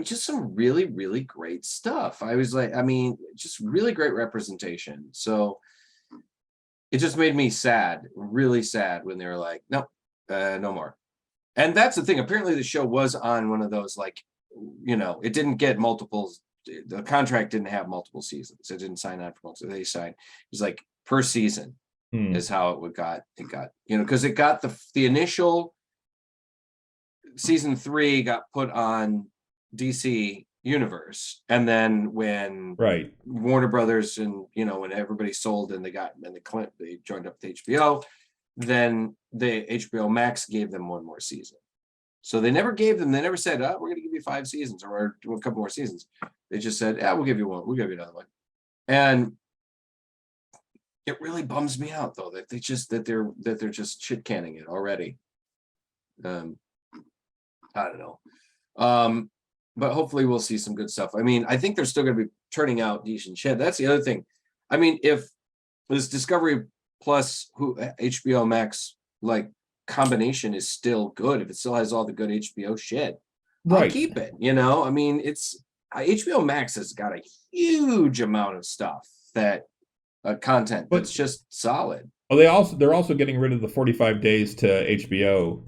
[SPEAKER 2] Just some really, really great stuff. I was like, just really great representation. So it just made me sad, really sad when they were like, no, no more. And that's the thing. Apparently the show was on one of those, it didn't get multiples. The contract didn't have multiple seasons. It didn't sign on for multiple. They signed, it was like per season is how it got, because it got the initial season 3 got put on DC Universe. And then when Warner Brothers and, when everybody sold and they joined up with HBO, then the HBO Max gave them one more season. So they never said, we're going to give you 5 seasons or a couple more seasons. They just said, we'll give you one. We'll give you another one. And it really bums me out though, that they're just shit canning it already. I don't know. But hopefully we'll see some good stuff. I think they're still going to be turning out decent shit. That's the other thing. If this Discovery Plus HBO Max combination is still good, if it still has all the good HBO shit, I'll keep it. It's HBO Max has got a huge amount of stuff that content that's just solid.
[SPEAKER 3] Well, they're also getting rid of the 45 days to HBO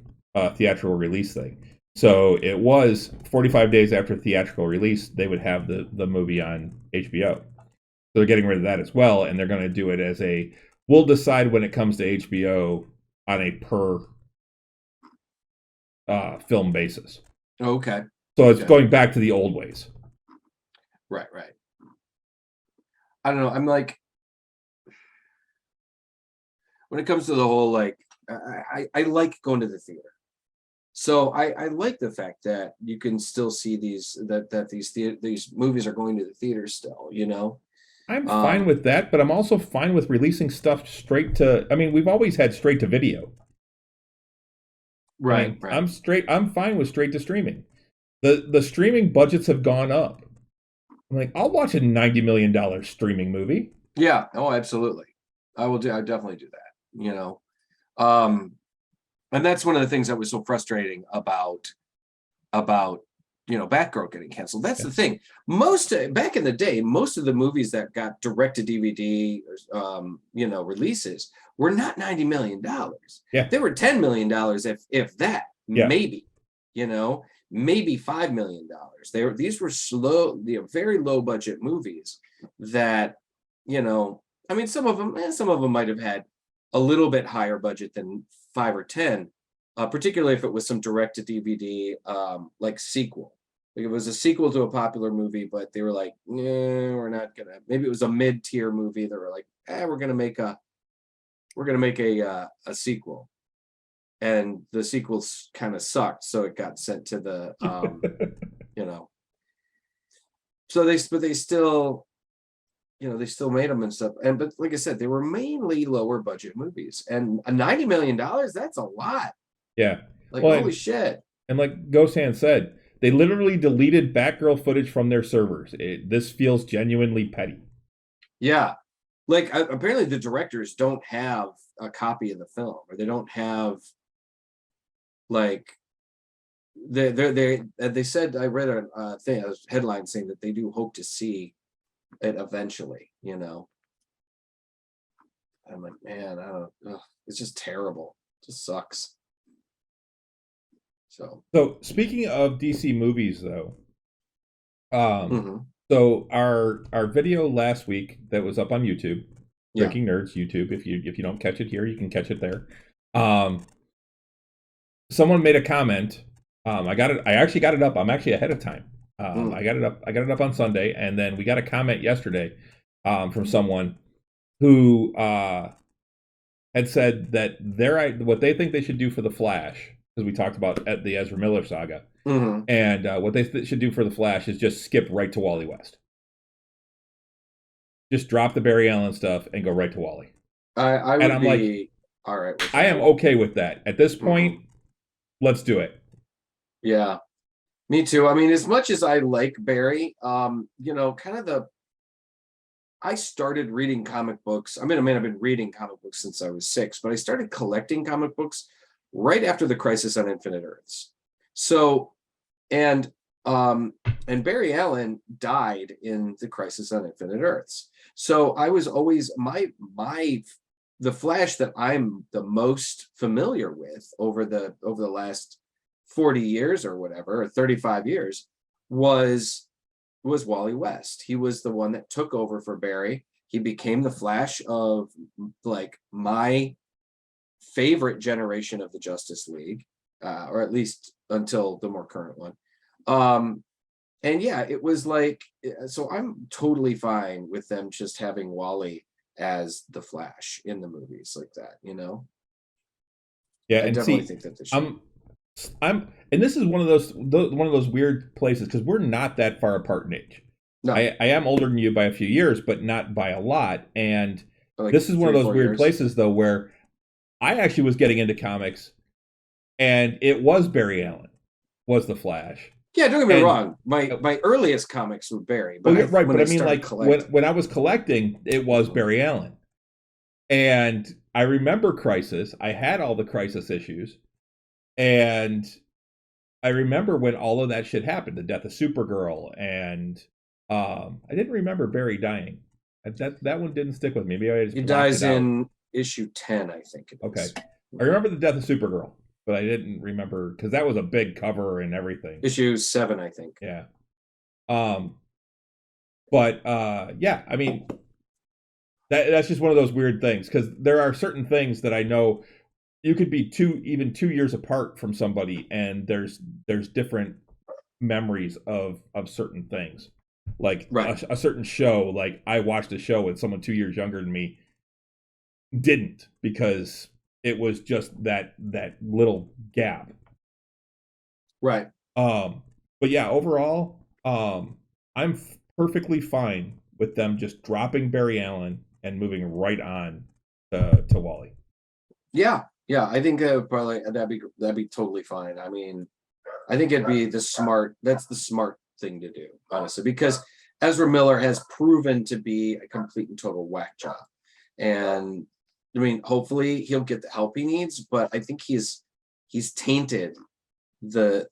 [SPEAKER 3] theatrical release thing. So it was 45 days after theatrical release, they would have the movie on HBO. So they're getting rid of that as well, and they're going to do it as we'll decide when it comes to HBO on a per film basis.
[SPEAKER 2] Okay.
[SPEAKER 3] So it's going back to the old ways.
[SPEAKER 2] Right. I don't know. I'm like, when it comes to the whole, I like going to the theater. So I like the fact that you can still see these movies are going to the theater still,
[SPEAKER 3] I'm fine with that, but I'm also fine with releasing stuff straight to, we've always had straight to video.
[SPEAKER 2] Right.
[SPEAKER 3] I'm fine with straight to streaming. The streaming budgets have gone up. I'm like, I'll watch a $90 million streaming movie.
[SPEAKER 2] Yeah. Oh, absolutely. I definitely do that. You know, and that's one of the things that was so frustrating about Batgirl getting canceled. That's the thing. Most back in the day, most of the movies that got direct to DVD, releases were not $90 million.
[SPEAKER 3] Yeah.
[SPEAKER 2] They were $10 million, if that,
[SPEAKER 3] Yeah.
[SPEAKER 2] maybe, maybe $5 million. These were slow, very low budget movies that, I mean, some of them might have had a little bit higher budget than 5 or 10, particularly if it was some direct to DVD, like sequel. Like it was a sequel to a popular movie, but they were like, we're not gonna. Maybe it was a mid-tier movie. They were like, we're gonna make a sequel, and the sequels kind of sucked, so it got sent to the, So they still, they still made them and stuff. But like I said, they were mainly lower budget movies, and $90 million, that's a lot.
[SPEAKER 3] Yeah.
[SPEAKER 2] Like, holy shit.
[SPEAKER 3] And like Ghost Hand said, they literally deleted Batgirl footage from their servers. This feels genuinely petty.
[SPEAKER 2] Yeah. Like, apparently the directors don't have a copy of the film, or they don't have, like, they said, I read a headline saying that they do hope to see it eventually, I'm like, man, I don't know. It's just terrible. It just sucks.
[SPEAKER 3] So speaking of DC movies, though, so our video last week that was up on YouTube, Breaking Nerds YouTube. If you don't catch it here, you can catch it there. Someone made a comment. I actually got it up. I'm actually ahead of time. I got it up on Sunday, and then we got a comment yesterday from someone who had said that what they think they should do for the Flash, because we talked about the Ezra Miller saga, and what they should do for the Flash is just skip right to Wally West. Just drop the Barry Allen stuff and go right to Wally.
[SPEAKER 2] I would be all right with that.
[SPEAKER 3] I am okay with that. At this point, let's do it.
[SPEAKER 2] Yeah. Me too. I mean, as much as I like Barry, I started reading comic books. I mean, I've been reading comic books since I was 6, but I started collecting comic books right after the Crisis on Infinite Earths. So, and Barry Allen died in the Crisis on Infinite Earths. So I was always the Flash that I'm the most familiar with over the last 40 years or whatever, or 35 years, was Wally West. He was the one that took over for Barry. He became the Flash of, like, my favorite generation of the Justice League, or at least until the more current one. And yeah, it was like, so I'm totally fine with them just having Wally as the Flash in the movies like that,
[SPEAKER 3] Yeah,
[SPEAKER 2] I definitely think that they should.
[SPEAKER 3] And this is one of those weird places, because we're not that far apart in age. No. I am older than you by a few years, but not by a lot. And like this is one of those weird places, though, where I actually was getting into comics, and it was Barry Allen was the Flash.
[SPEAKER 2] Yeah, don't get me wrong. My earliest comics were Barry, but
[SPEAKER 3] but I mean, like, when I was collecting, it was Barry Allen. And I remember Crisis. I had all the Crisis issues. And I remember when all of that shit happened, the death of Supergirl, and I didn't remember Barry dying. That one didn't stick with me. Maybe I just
[SPEAKER 2] he dies in issue 10, I think it is.
[SPEAKER 3] Okay. I remember the death of Supergirl, but I didn't remember, because that was a big cover and everything.
[SPEAKER 2] Issue 7, I think.
[SPEAKER 3] Yeah. But yeah, I mean, that's just one of those weird things, because there are certain things that I know you could be 2 years apart from somebody, and there's different memories of certain things. Like a certain show, like I watched a show with someone 2 years younger than me didn't, because it was just that little gap.
[SPEAKER 2] Right.
[SPEAKER 3] But yeah, overall, I'm perfectly fine with them just dropping Barry Allen and moving right on to Wally.
[SPEAKER 2] Yeah, I think probably that'd be totally fine. I mean, I think it'd be that's the smart thing to do, honestly, because Ezra Miller has proven to be a complete and total whack job. And I mean, hopefully he'll get the help he needs, but I think he's tainted the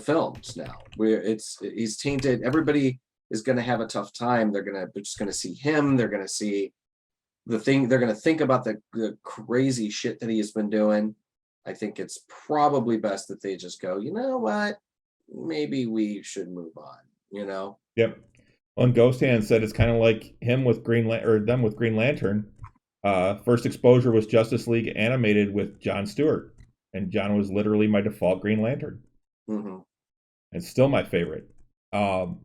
[SPEAKER 2] films now, where he's tainted. Everybody is going to have a tough time. They're just going to see him. They're going to see the thing. They're going to think about the crazy shit that he has been doing. I think it's probably best that they just go, you know what? Maybe we should move on, you know?
[SPEAKER 3] Yep. Well, Ghost Hand said it's kind of like him with them with Green Lantern. First exposure was Justice League animated with Jon Stewart, and John was literally my default Green Lantern.
[SPEAKER 2] Mm-hmm.
[SPEAKER 3] And still my favorite. For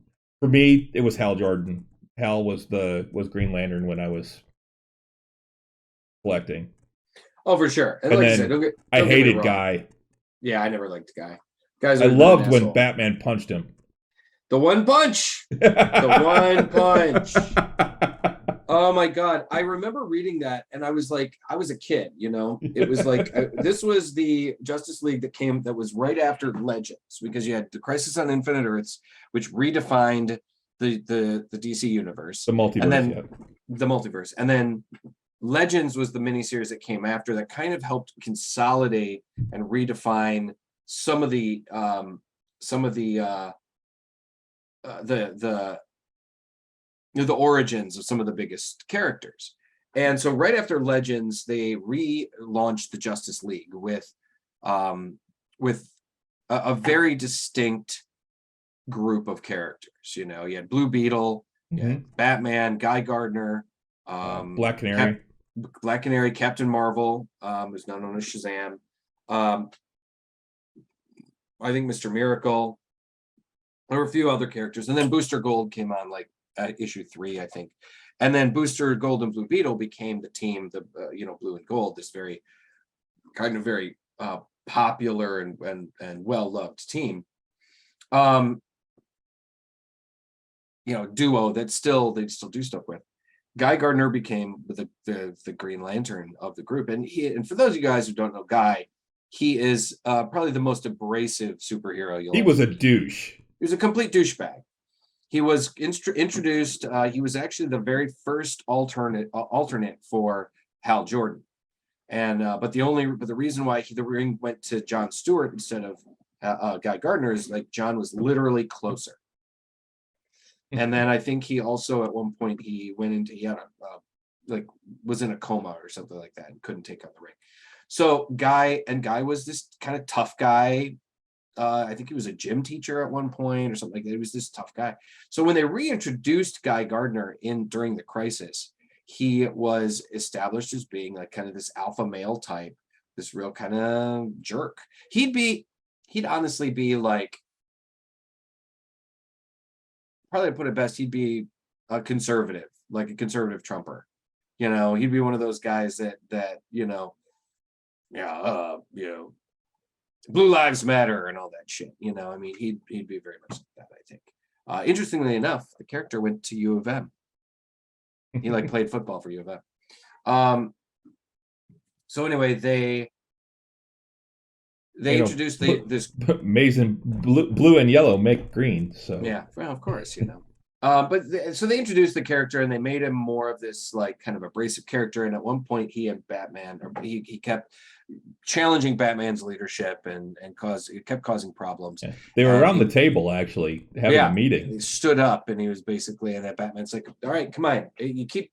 [SPEAKER 3] me, it was Hal Jordan. Hal was Green Lantern when I was collecting.
[SPEAKER 2] Oh, for sure. And like I said, don't
[SPEAKER 3] I hated
[SPEAKER 2] get
[SPEAKER 3] Guy.
[SPEAKER 2] Yeah, I never liked Guy. Guys,
[SPEAKER 3] I loved when Batman punched him.
[SPEAKER 2] The one punch. The one punch. Oh my God. I remember reading that and I was like, I was a kid, you know, it was like, this was the Justice League that was right after Legends, because you had the Crisis on Infinite Earths, which redefined the DC universe.
[SPEAKER 3] The multiverse.
[SPEAKER 2] And then the multiverse. And then Legends was the miniseries that came after that kind of helped consolidate and redefine some of the origins of some of the biggest characters. And so right after Legends, they relaunched the Justice League with a very distinct group of characters. You know, you had Blue Beetle, you had Batman, Guy Gardner,
[SPEAKER 3] Black Canary,
[SPEAKER 2] Captain Marvel, who's now known as Shazam. I think Mr. Miracle. There were a few other characters, and then Booster Gold came on like issue 3, I think, and then Booster Gold and Blue Beetle became the team, Blue and Gold, this very popular and well loved team, duo that they still do stuff with. Guy Gardner became the Green Lantern of the group, and for those of you guys who don't know Guy, he is probably the most abrasive superhero
[SPEAKER 3] he was a douche.
[SPEAKER 2] He was a complete douchebag. He was introduced. He was actually the very first alternate for Hal Jordan, and but the reason why the ring went to Jon Stewart instead of Guy Gardner is like John was literally closer. And then I think he also at one point was in a coma or something like that and couldn't take on the ring. So Guy was this kind of tough guy. I think he was a gym teacher at one point or something like that. He was this tough guy. So when they reintroduced Guy Gardner during the Crisis, he was established as being like kind of this alpha male type, this real kind of jerk. He'd honestly be like, probably put it best, he'd be a conservative, like a conservative Trumper. He'd be one of those guys that Blue Lives Matter and all that shit. I mean, he'd be very much like that, I think. Interestingly enough, the character went to U of M. He played football for U of M. So anyway, they introduced this
[SPEAKER 3] amazing blue and yellow make green. So
[SPEAKER 2] yeah, well, of course, so they introduced the character and they made him more of this like kind of abrasive character. And at one point, he kept challenging Batman's leadership and it kept causing problems.
[SPEAKER 3] Yeah. They were around the table actually having a meeting.
[SPEAKER 2] He stood up and he was basically, and that Batman's like, "All right, come on, you keep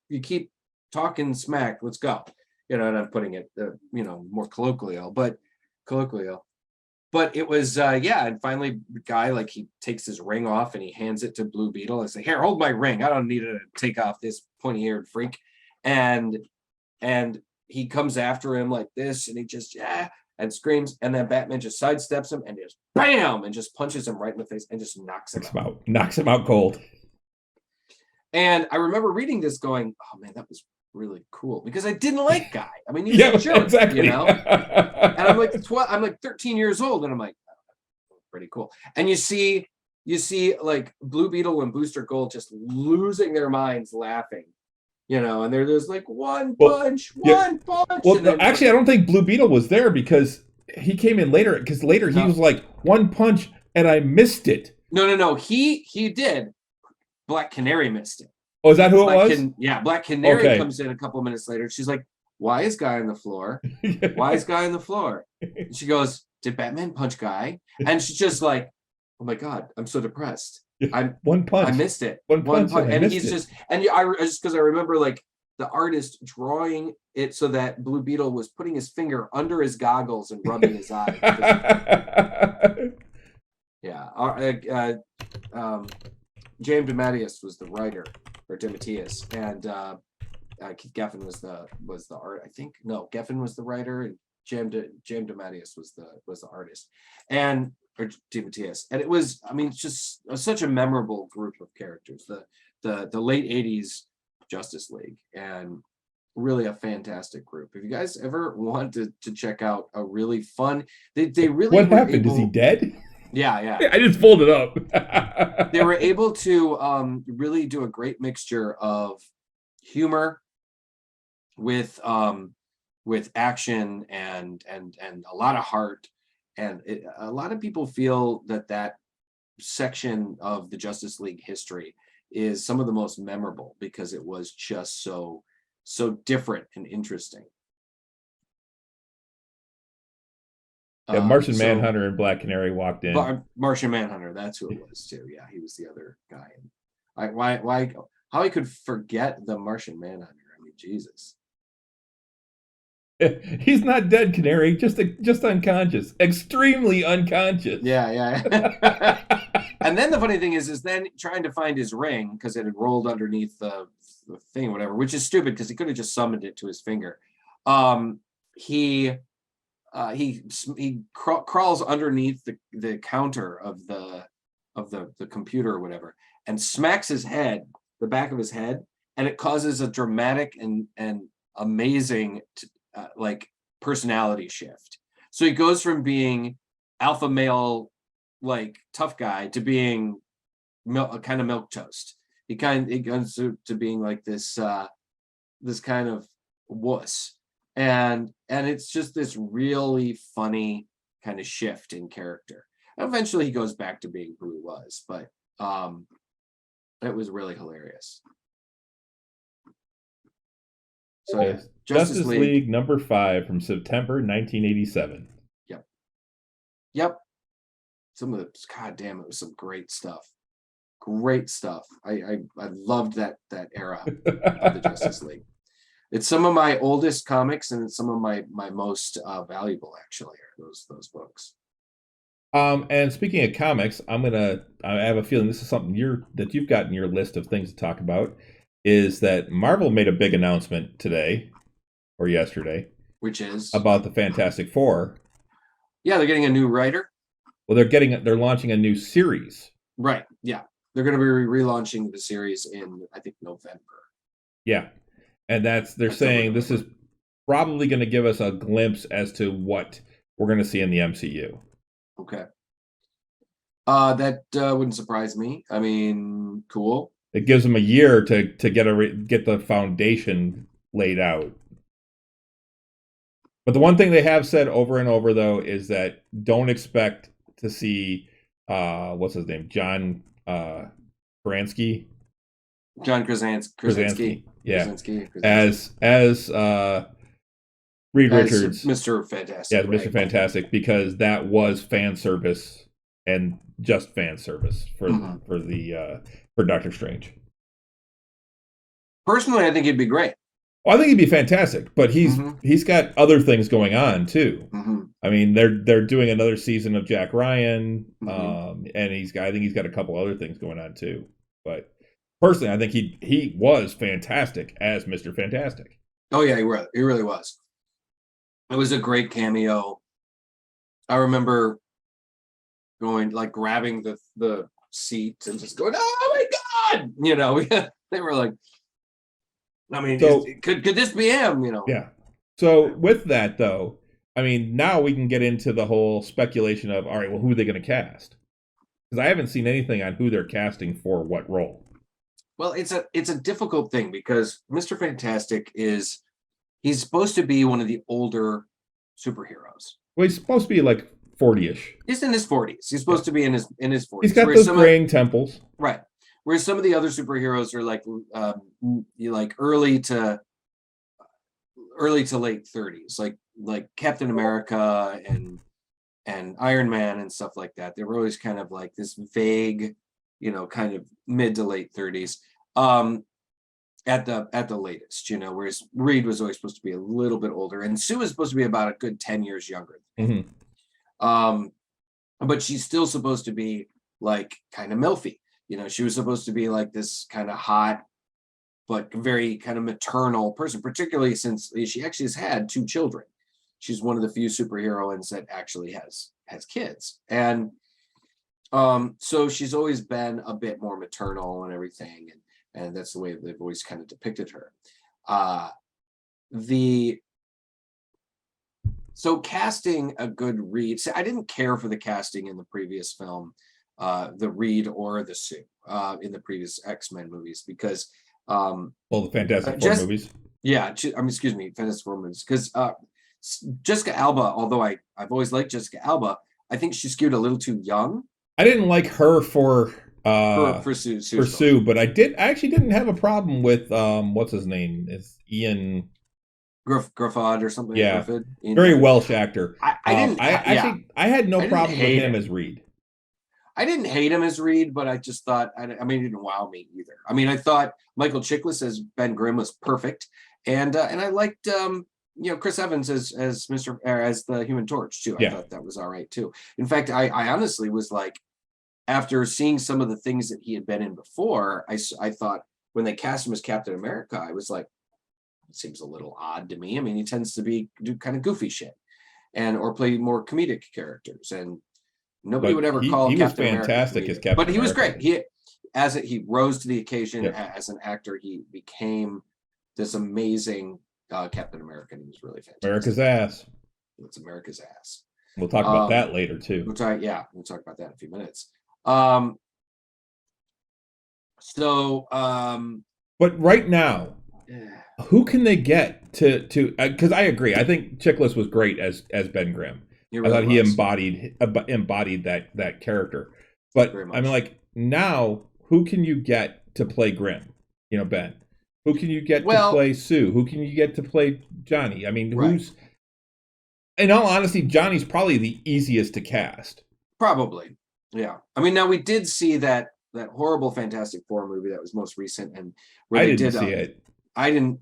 [SPEAKER 2] talking smack, let's go." And I'm putting it more colloquial, but it was and finally the guy, he takes his ring off and he hands it to Blue Beetle and say, "Here, hold my ring. I don't need to take off this pointy-eared freak." And he comes after him like this and he just and screams, and then Batman just sidesteps him and just bam and just punches him right in the face and just knocks him out cold. And I remember reading this going, "Oh man, that was really cool," because I didn't like Guy. I mean, he was a jerk,
[SPEAKER 3] exactly.
[SPEAKER 2] And I'm like 13 years old, and I'm like, oh, pretty cool. And you see like Blue Beetle and Booster Gold just losing their minds laughing, and they're just like one punch.
[SPEAKER 3] Well, actually, I don't think Blue Beetle was there because he came in later because later he
[SPEAKER 2] No.
[SPEAKER 3] was like one punch and I missed it.
[SPEAKER 2] No. He did. Black Canary missed it.
[SPEAKER 3] Oh, is that who it was?
[SPEAKER 2] Black Canary
[SPEAKER 3] Okay.
[SPEAKER 2] comes in a couple minutes later. She's like, "Why is Guy on the floor? Why is Guy on the floor?" And she goes, "Did Batman punch Guy?" And she's just like, "Oh my God, I'm so depressed.
[SPEAKER 3] One punch.
[SPEAKER 2] I missed it.
[SPEAKER 3] One punch,
[SPEAKER 2] and he's just I just because I remember like the artist drawing it so that Blue Beetle was putting his finger under his goggles and rubbing his eyes. Yeah. James DeMatteis was the writer, or DeMatteis, and Keith Geffen was the art. I think no, Geffen was the writer, and James DeMatteis was the artist, and or DeMatteis, and it was, I mean, it's just such a memorable group of characters. The late '80s Justice League, and really a fantastic group. If you guys ever want to check out a really fun, they really
[SPEAKER 3] what happened? Is he dead?
[SPEAKER 2] Yeah.
[SPEAKER 3] I just pulled it up.
[SPEAKER 2] They were able to really do a great mixture of humor with action and a lot of heart, and a lot of people feel that section of the Justice League history is some of the most memorable because it was just so different and interesting.
[SPEAKER 3] Martian Manhunter and Black Canary walked in.
[SPEAKER 2] Martian Manhunter, that's who it was too. Yeah, he was the other guy. Why how I could forget the Martian Manhunter? I mean, Jesus.
[SPEAKER 3] He's not dead, Canary. Just unconscious, extremely unconscious.
[SPEAKER 2] Yeah. And then the funny thing is then trying to find his ring because it had rolled underneath the thing, whatever, which is stupid because he could have just summoned it to his finger. He crawls underneath the counter of the computer or whatever, and smacks his head, the back of his head, and it causes a dramatic and amazing like personality shift. So he goes from being alpha male, like tough guy, to being kind of milquetoast. He goes to being like this kind of wuss. And it's just this really funny kind of shift in character. Eventually he goes back to being who he was, but it was really hilarious. So
[SPEAKER 3] yeah, Justice League number 5 from September 1987.
[SPEAKER 2] Yep. Some of the, God damn, it was some great stuff. Great stuff. I loved that era of the Justice League. It's some of my oldest comics, and it's some of my most valuable, actually, are those books.
[SPEAKER 3] And speaking of comics, I have a feeling this is something that you've got in your list of things to talk about, is that Marvel made a big announcement today or yesterday,
[SPEAKER 2] which is
[SPEAKER 3] about the Fantastic Four.
[SPEAKER 2] Yeah, they're getting a new writer.
[SPEAKER 3] Well, they're launching a new series.
[SPEAKER 2] Right. Yeah, they're going to be relaunching the series in, I think, November.
[SPEAKER 3] Yeah. And they're saying this is probably going to give us a glimpse as to what we're going to see in the MCU.
[SPEAKER 2] Okay. That wouldn't surprise me. I mean, cool.
[SPEAKER 3] It gives them a year to get the foundation laid out. But the one thing they have said over and over, though, is that don't expect to see what's his name, John Krasinski.
[SPEAKER 2] John Krasinski.
[SPEAKER 3] Yeah.
[SPEAKER 2] Krasinski.
[SPEAKER 3] As Reed Richards,
[SPEAKER 2] Mr. Fantastic.
[SPEAKER 3] Yeah, Mr. Fantastic, because that was fan service and just fan service for Doctor Strange.
[SPEAKER 2] Personally, I think he'd be great.
[SPEAKER 3] Well, I think he'd be fantastic, but he's got other things going on too. I mean, they're doing another season of Jack Ryan, and I think he's got a couple other things going on too. But personally, I think he was fantastic as Mr. Fantastic.
[SPEAKER 2] Oh yeah, he really was. It was a great cameo. I remember going, like, grabbing the seat and just going, "Oh my God!" You know, they were like, I mean, so, could this be him? You know?
[SPEAKER 3] Yeah. So with that, though, I mean, now we can get into the whole speculation of, all right, well, who are they going to cast? Because I haven't seen anything on who they're casting for what role.
[SPEAKER 2] Well, it's a difficult thing because Mr. Fantastic he's supposed to be one of the older superheroes.
[SPEAKER 3] Well, he's supposed to be like 40-ish.
[SPEAKER 2] He's in his 40s. He's supposed to be in his 40s.
[SPEAKER 3] He's got those graying temples.
[SPEAKER 2] Right. Whereas some of the other superheroes are like early to late 30s, like Captain America and Iron Man and stuff like that. They were always kind of like this vague, kind of mid to late 30s. At the latest, whereas Reed was always supposed to be a little bit older, and Sue is supposed to be about a good 10 years younger. But she's still supposed to be like kind of milfy. She was supposed to be like this kind of hot, but very kind of maternal person, particularly since she actually has had 2 children. She's one of the few superheroines that actually has kids. And so she's always been a bit more maternal and everything. And that's the way they've always kind of depicted her. So casting a good Reed. See, I didn't care for the casting in the previous film, the Reed or the Sue, in the previous X-Men movies, because
[SPEAKER 3] the Fantastic Four movies.
[SPEAKER 2] Yeah, excuse me, Fantastic Four movies, because Jessica Alba, although I've always liked Jessica Alba, I think she skewed a little too young.
[SPEAKER 3] I didn't like her for
[SPEAKER 2] Sue,
[SPEAKER 3] but I actually didn't have a problem with what's his name? It's Ian
[SPEAKER 2] Griffith or something.
[SPEAKER 3] Yeah,
[SPEAKER 2] Griffith,
[SPEAKER 3] very Welsh actor.
[SPEAKER 2] I
[SPEAKER 3] had no problem with him as Reed.
[SPEAKER 2] I didn't hate him as Reed, but I just thought, it didn't wow me either. I thought Michael Chiklis as Ben Grimm was perfect, and I liked Chris Evans as the Human Torch too. I thought that was all right too. In fact, I honestly was like, after seeing some of the things that he had been in before, I thought when they cast him as Captain America, I was like, it seems a little odd to me. He tends to do kind of goofy shit or play more comedic characters, and nobody would ever call Captain America. He was fantastic as Captain America. But he was great. He rose to the occasion as an actor. He became this amazing Captain America. He was really fantastic.
[SPEAKER 3] America's ass.
[SPEAKER 2] It's America's ass.
[SPEAKER 3] We'll talk about that later too.
[SPEAKER 2] We'll talk about that in a few minutes.
[SPEAKER 3] But right now, who can they get to? Because I agree. I think Chiklis was great as Ben Grimm. I thought he embodied that character. But now, who can you get to play Grimm? Ben. Who can you get to play Sue? Who can you get to play Johnny? Who's? In all honesty, Johnny's probably the easiest to cast.
[SPEAKER 2] Probably, yeah. Now we did see that horrible Fantastic Four movie that was most recent, and where
[SPEAKER 3] I didn't see it.
[SPEAKER 2] I didn't.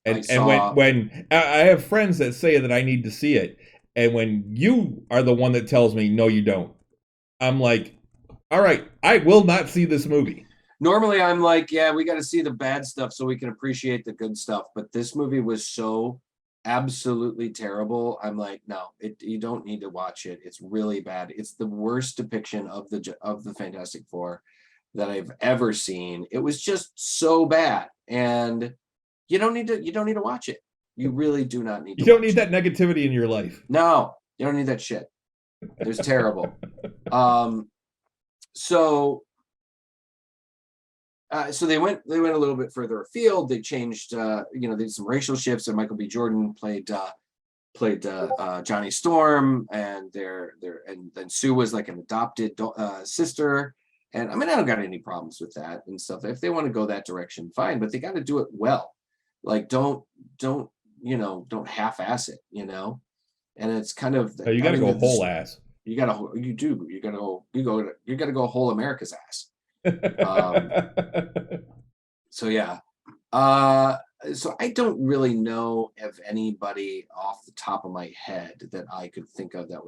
[SPEAKER 3] And when I have friends that say that I need to see it, and when you are the one that tells me no, you don't, I'm like, all right, I will not see this movie.
[SPEAKER 2] Normally, I'm like, yeah, we got to see the bad stuff so we can appreciate the good stuff. But this movie was so absolutely terrible. I'm like, no, you don't need to watch it. It's really bad. It's the worst depiction of the Fantastic Four that I've ever seen. It was just so bad, and you don't need to watch it. You really do not need to.
[SPEAKER 3] You don't need that negativity in your life.
[SPEAKER 2] No, you don't need that shit. It was terrible. So they went a little bit further afield. They changed, they did some racial shifts, and Michael B. Jordan played Johnny Storm, and then Sue was like an adopted sister. And I don't got any problems with that and stuff. If they want to go that direction, fine, but they got to do it well. Like don't half-ass it, And it's kind of
[SPEAKER 3] you got to go whole ass.
[SPEAKER 2] You got to go whole America's ass. So yeah. So I don't really know of anybody off the top of my head that I could think of that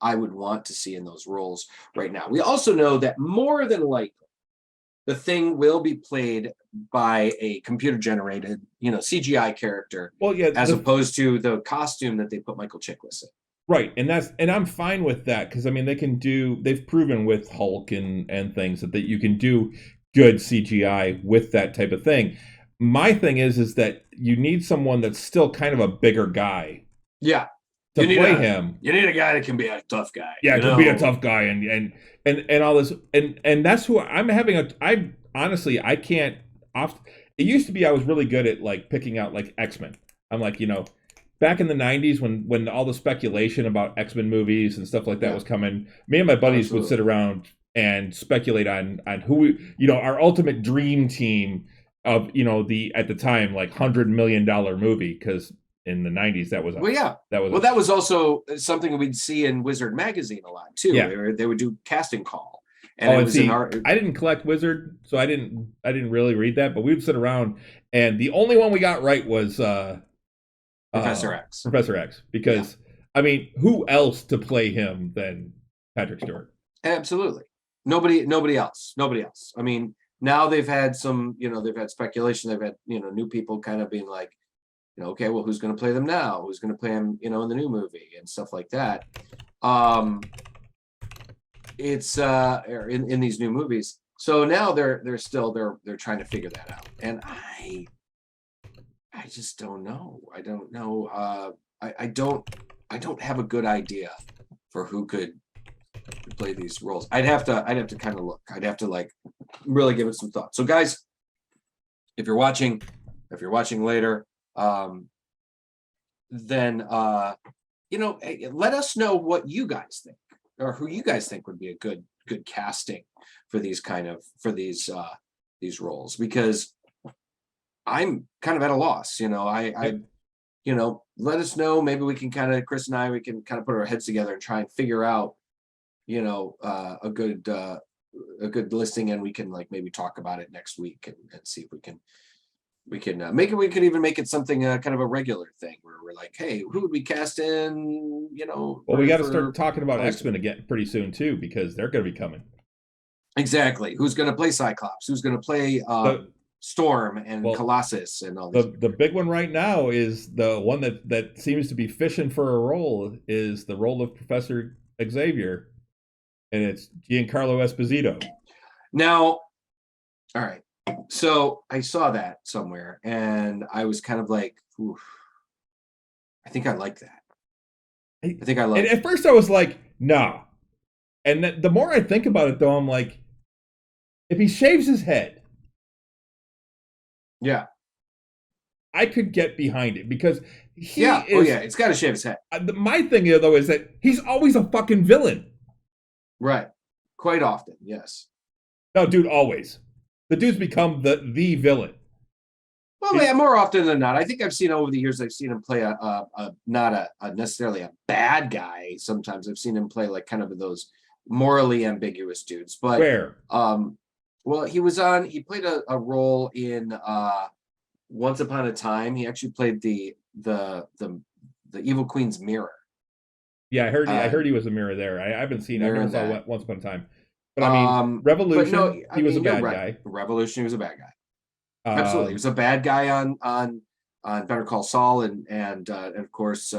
[SPEAKER 2] I would want to see in those roles right now. We also know that more than likely the Thing will be played by a computer generated, CGI character.
[SPEAKER 3] Well, yeah,
[SPEAKER 2] as opposed to the costume that they put Michael Chiklis in.
[SPEAKER 3] Right, and I'm fine with that, because they've proven with Hulk and things that you can do good CGI with that type of thing. My thing is that you need someone that's still kind of a bigger guy.
[SPEAKER 2] Yeah.
[SPEAKER 3] To play him.
[SPEAKER 2] You need a guy that can be a tough guy.
[SPEAKER 3] Yeah, can be a tough guy and all this, and that's who I'm having I honestly can't it used to be I was really good at like picking out like X-Men. I'm like, back in the 90s when all the speculation about X-Men movies and stuff like that
[SPEAKER 2] Yeah.
[SPEAKER 3] was coming, me and my buddies would sit around and speculate on who, our ultimate dream team of, the, at the time, like $100 million movie, because in the 90s that was
[SPEAKER 2] that was also something we'd see in Wizard magazine a lot too.
[SPEAKER 3] Yeah.
[SPEAKER 2] They would do casting call, and it was
[SPEAKER 3] I didn't collect Wizard, so I didn't really read that, but we would sit around, and the only one we got right was
[SPEAKER 2] Professor X.
[SPEAKER 3] Professor X, because I mean, who else to play him than Patrick Stewart?
[SPEAKER 2] Absolutely, nobody else. I mean, now they've had some, they've had speculation, they've had new people kind of being like, okay, well, who's going to play them now? Who's going to play him, in the new movie and stuff like that. It's in these new movies. So now they're trying to figure that out, and I just don't know. I don't know. I don't have a good idea for who could play these roles. I'd have to kind of look. I'd have to like really give it some thought. So guys, if you're watching later, then let us know what you guys think, or who you guys think would be a good casting for these these roles, because I'm kind of at a loss. Let us know. Maybe we can Chris and I, we can kind of put our heads together and try and figure out, a good listing, and we can maybe talk about it next week and see if we can make it. We could even make it something kind of a regular thing where we're like, hey, who would we cast in?
[SPEAKER 3] Well, we got to start talking about X-Men again pretty soon too, because they're going to be coming.
[SPEAKER 2] Exactly. Who's going to play Cyclops? Who's going to play Storm and Colossus and all this?
[SPEAKER 3] The big one right now is the one that seems to be fishing for a role, is the role of Professor Xavier, and it's Giancarlo Esposito.
[SPEAKER 2] Now, all right. So I saw that somewhere, and I was kind of like, oof, I think I like that. I think I like it.
[SPEAKER 3] At first I was like, nah. And the more I think about it, though, I'm like, if he shaves his head,
[SPEAKER 2] yeah,
[SPEAKER 3] I could get behind it, because
[SPEAKER 2] it's got to shave his head.
[SPEAKER 3] My thing, though, is that he's always a fucking villain.
[SPEAKER 2] Right. Quite often, yes.
[SPEAKER 3] No, dude, always. The dude's become the villain.
[SPEAKER 2] Well, more often than not. I think I've seen over the years, I've seen him play not necessarily a bad guy. Sometimes I've seen him play like kind of those morally ambiguous dudes. But
[SPEAKER 3] where?
[SPEAKER 2] Well, he played a role in Once Upon a Time. He actually played the Evil Queen's mirror.
[SPEAKER 3] Yeah, I heard he was a mirror there. I haven't seen. I never saw Once Upon a Time. But I mean, Revolution. He was a bad guy.
[SPEAKER 2] Revolution. He was a bad guy. Absolutely, he was a bad guy on Better Call Saul and of course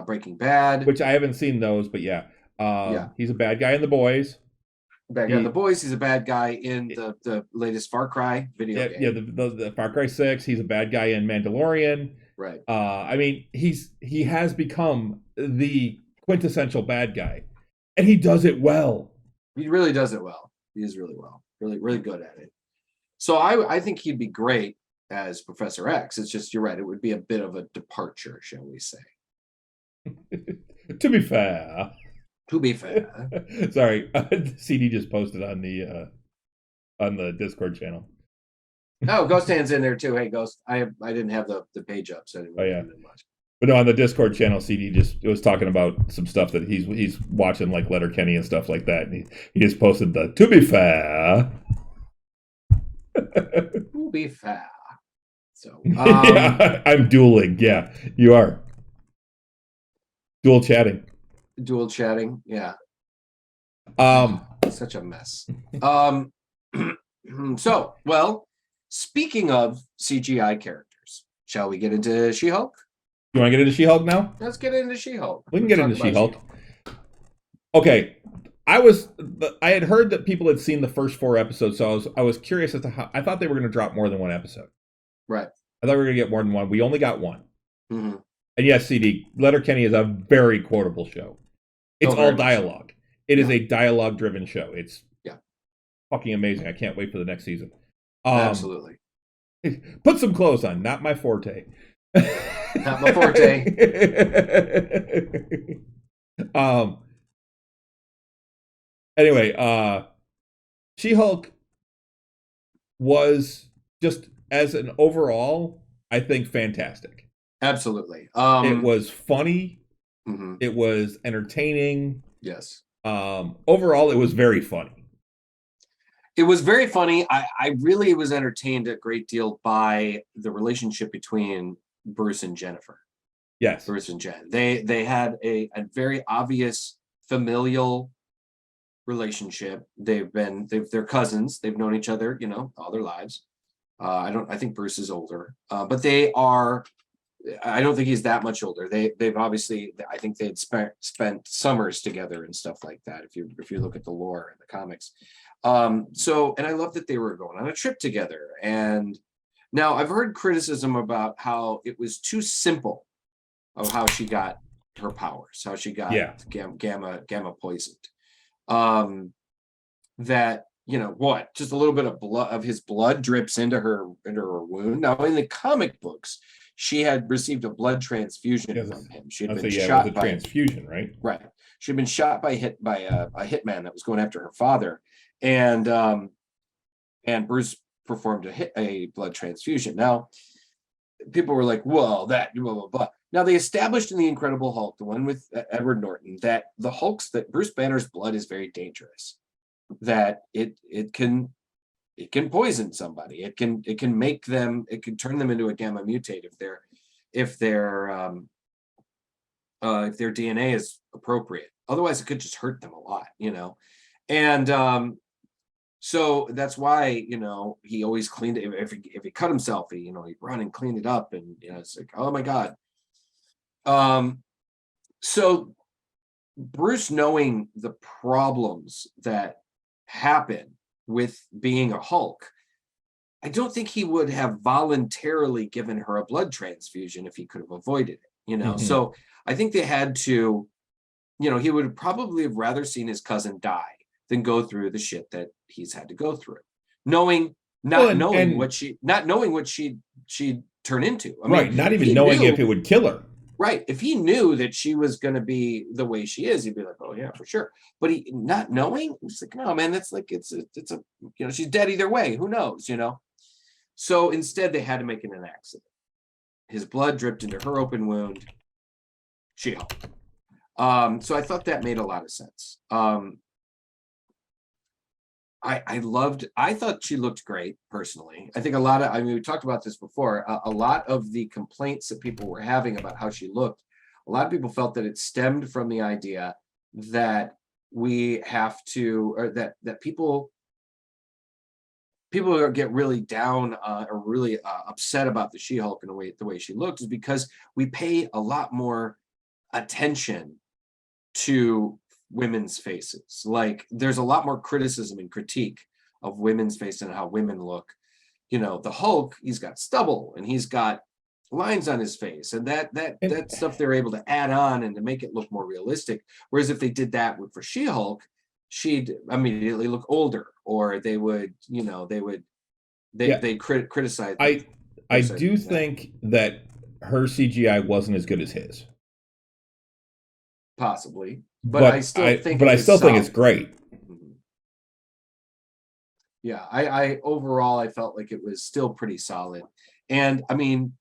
[SPEAKER 2] Breaking Bad,
[SPEAKER 3] which I haven't seen those, but he's a bad guy in The Boys.
[SPEAKER 2] Bad guy in The Boys. He's a bad guy in the latest Far Cry video game.
[SPEAKER 3] Yeah, the Far Cry 6. He's a bad guy in Mandalorian.
[SPEAKER 2] Right.
[SPEAKER 3] I mean, he has become the quintessential bad guy, and he does it well.
[SPEAKER 2] He really does it well. He is really well, really good at it. So I think he'd be great as Professor X. It's just, you're right, it would be a bit of a departure, shall we say.
[SPEAKER 3] To be fair. Sorry, CD just posted on the Discord channel.
[SPEAKER 2] Oh, Ghost Hand's in there too. Hey, Ghost, I didn't have the page up, so I didn't
[SPEAKER 3] really much. But no, on the Discord channel, CD just was talking about some stuff that he's watching, like Letterkenny and stuff like that, and he just posted the "to be fair."
[SPEAKER 2] To be fair. So
[SPEAKER 3] yeah, I'm dueling. Yeah, you are. Dual chatting.
[SPEAKER 2] Yeah. Such a mess. So, well, speaking of CGI characters, shall we get into She-Hulk?
[SPEAKER 3] You want to get into She-Hulk now?
[SPEAKER 2] Let's get into She-Hulk.
[SPEAKER 3] We can get into She-Hulk. Okay. I had heard that people had seen the first 4 episodes, so I was curious as to how. I thought they were going to drop more than 1 episode.
[SPEAKER 2] Right.
[SPEAKER 3] I thought we were going to get more than 1. We only got 1.
[SPEAKER 2] Mm-hmm.
[SPEAKER 3] And yes, CD, Letterkenny is a very quotable show. It's all dialogue.
[SPEAKER 2] Much.
[SPEAKER 3] It is a dialogue-driven show. It's fucking amazing. I can't wait for the next season.
[SPEAKER 2] Absolutely.
[SPEAKER 3] Put some clothes on. Not my forte.
[SPEAKER 2] Not my forte.
[SPEAKER 3] um. Anyway, She-Hulk was just as an overall, I think, fantastic.
[SPEAKER 2] Absolutely.
[SPEAKER 3] It was funny.
[SPEAKER 2] Mhm.
[SPEAKER 3] It was entertaining.
[SPEAKER 2] Yes.
[SPEAKER 3] Overall, it was very funny.
[SPEAKER 2] It was very funny. I really was entertained a great deal by the relationship between Bruce and Jennifer.
[SPEAKER 3] Yes.
[SPEAKER 2] Bruce and Jen. They had a very obvious familial relationship. They're cousins. They've known each other, all their lives. I think Bruce is older, but they are. I don't think he's that much older. They've obviously. I think they'd spent summers together and stuff like that. If you look at the lore in the comics, and I love that they were going on a trip together. And now I've heard criticism about how it was too simple of how she got her powers, how she got gamma poisoned. That what, just a little bit of blood of his blood drips into her wound. Now in the comic books, she had received a blood transfusion from him. She had been shot
[SPEAKER 3] by a transfusion, right?
[SPEAKER 2] Right. She'd been shot by a hitman that was going after her father, and Bruce performed a blood transfusion. Now people were like, well, that blah blah blah. Now they established in the Incredible Hulk, the one with Edward Norton, that that Bruce Banner's blood is very dangerous. That it can poison somebody. It can turn them into a gamma mutate if their DNA is appropriate. Otherwise, it could just hurt them a lot, And so that's why he always cleaned it. If he cut himself, he'd run and clean it up, and it's like, oh my god. So Bruce, knowing the problems that happen with being a Hulk, I don't think he would have voluntarily given her a blood transfusion if he could have avoided it,
[SPEAKER 3] Mhm.
[SPEAKER 2] So I think they had to, he would probably have rather seen his cousin die than go through the shit that he's had to go through, not knowing what she'd turn into. I mean,
[SPEAKER 3] not even knowing if it would kill her.
[SPEAKER 2] Right. If he knew that she was going to be the way she is, he'd be like, oh yeah, for sure. But he not knowing, it's like, no, man, that's like, it's a, she's dead either way. Who knows, So instead they had to make it an accident. His blood dripped into her open wound. She-Hulk. So I thought that made a lot of sense. I thought she looked great personally. I think we talked about this before. A lot of the complaints that people were having about how she looked, a lot of people felt that it stemmed from the idea that we have to, or that people get really down or really upset about the She-Hulk and the way she looked, is because we pay a lot more attention to women's faces. Like there's a lot more criticism and critique of women's faces and how women look. The Hulk, he's got stubble and he's got lines on his face, and that stuff they're able to add on and to make it look more realistic. Whereas if they did that for She-Hulk, she'd immediately look older, or they would criticize.
[SPEAKER 3] I do think that her CGI wasn't as good as his.
[SPEAKER 2] Possibly, but I still think
[SPEAKER 3] it's great.
[SPEAKER 2] Yeah, I overall I felt like it was still pretty solid, and I mean,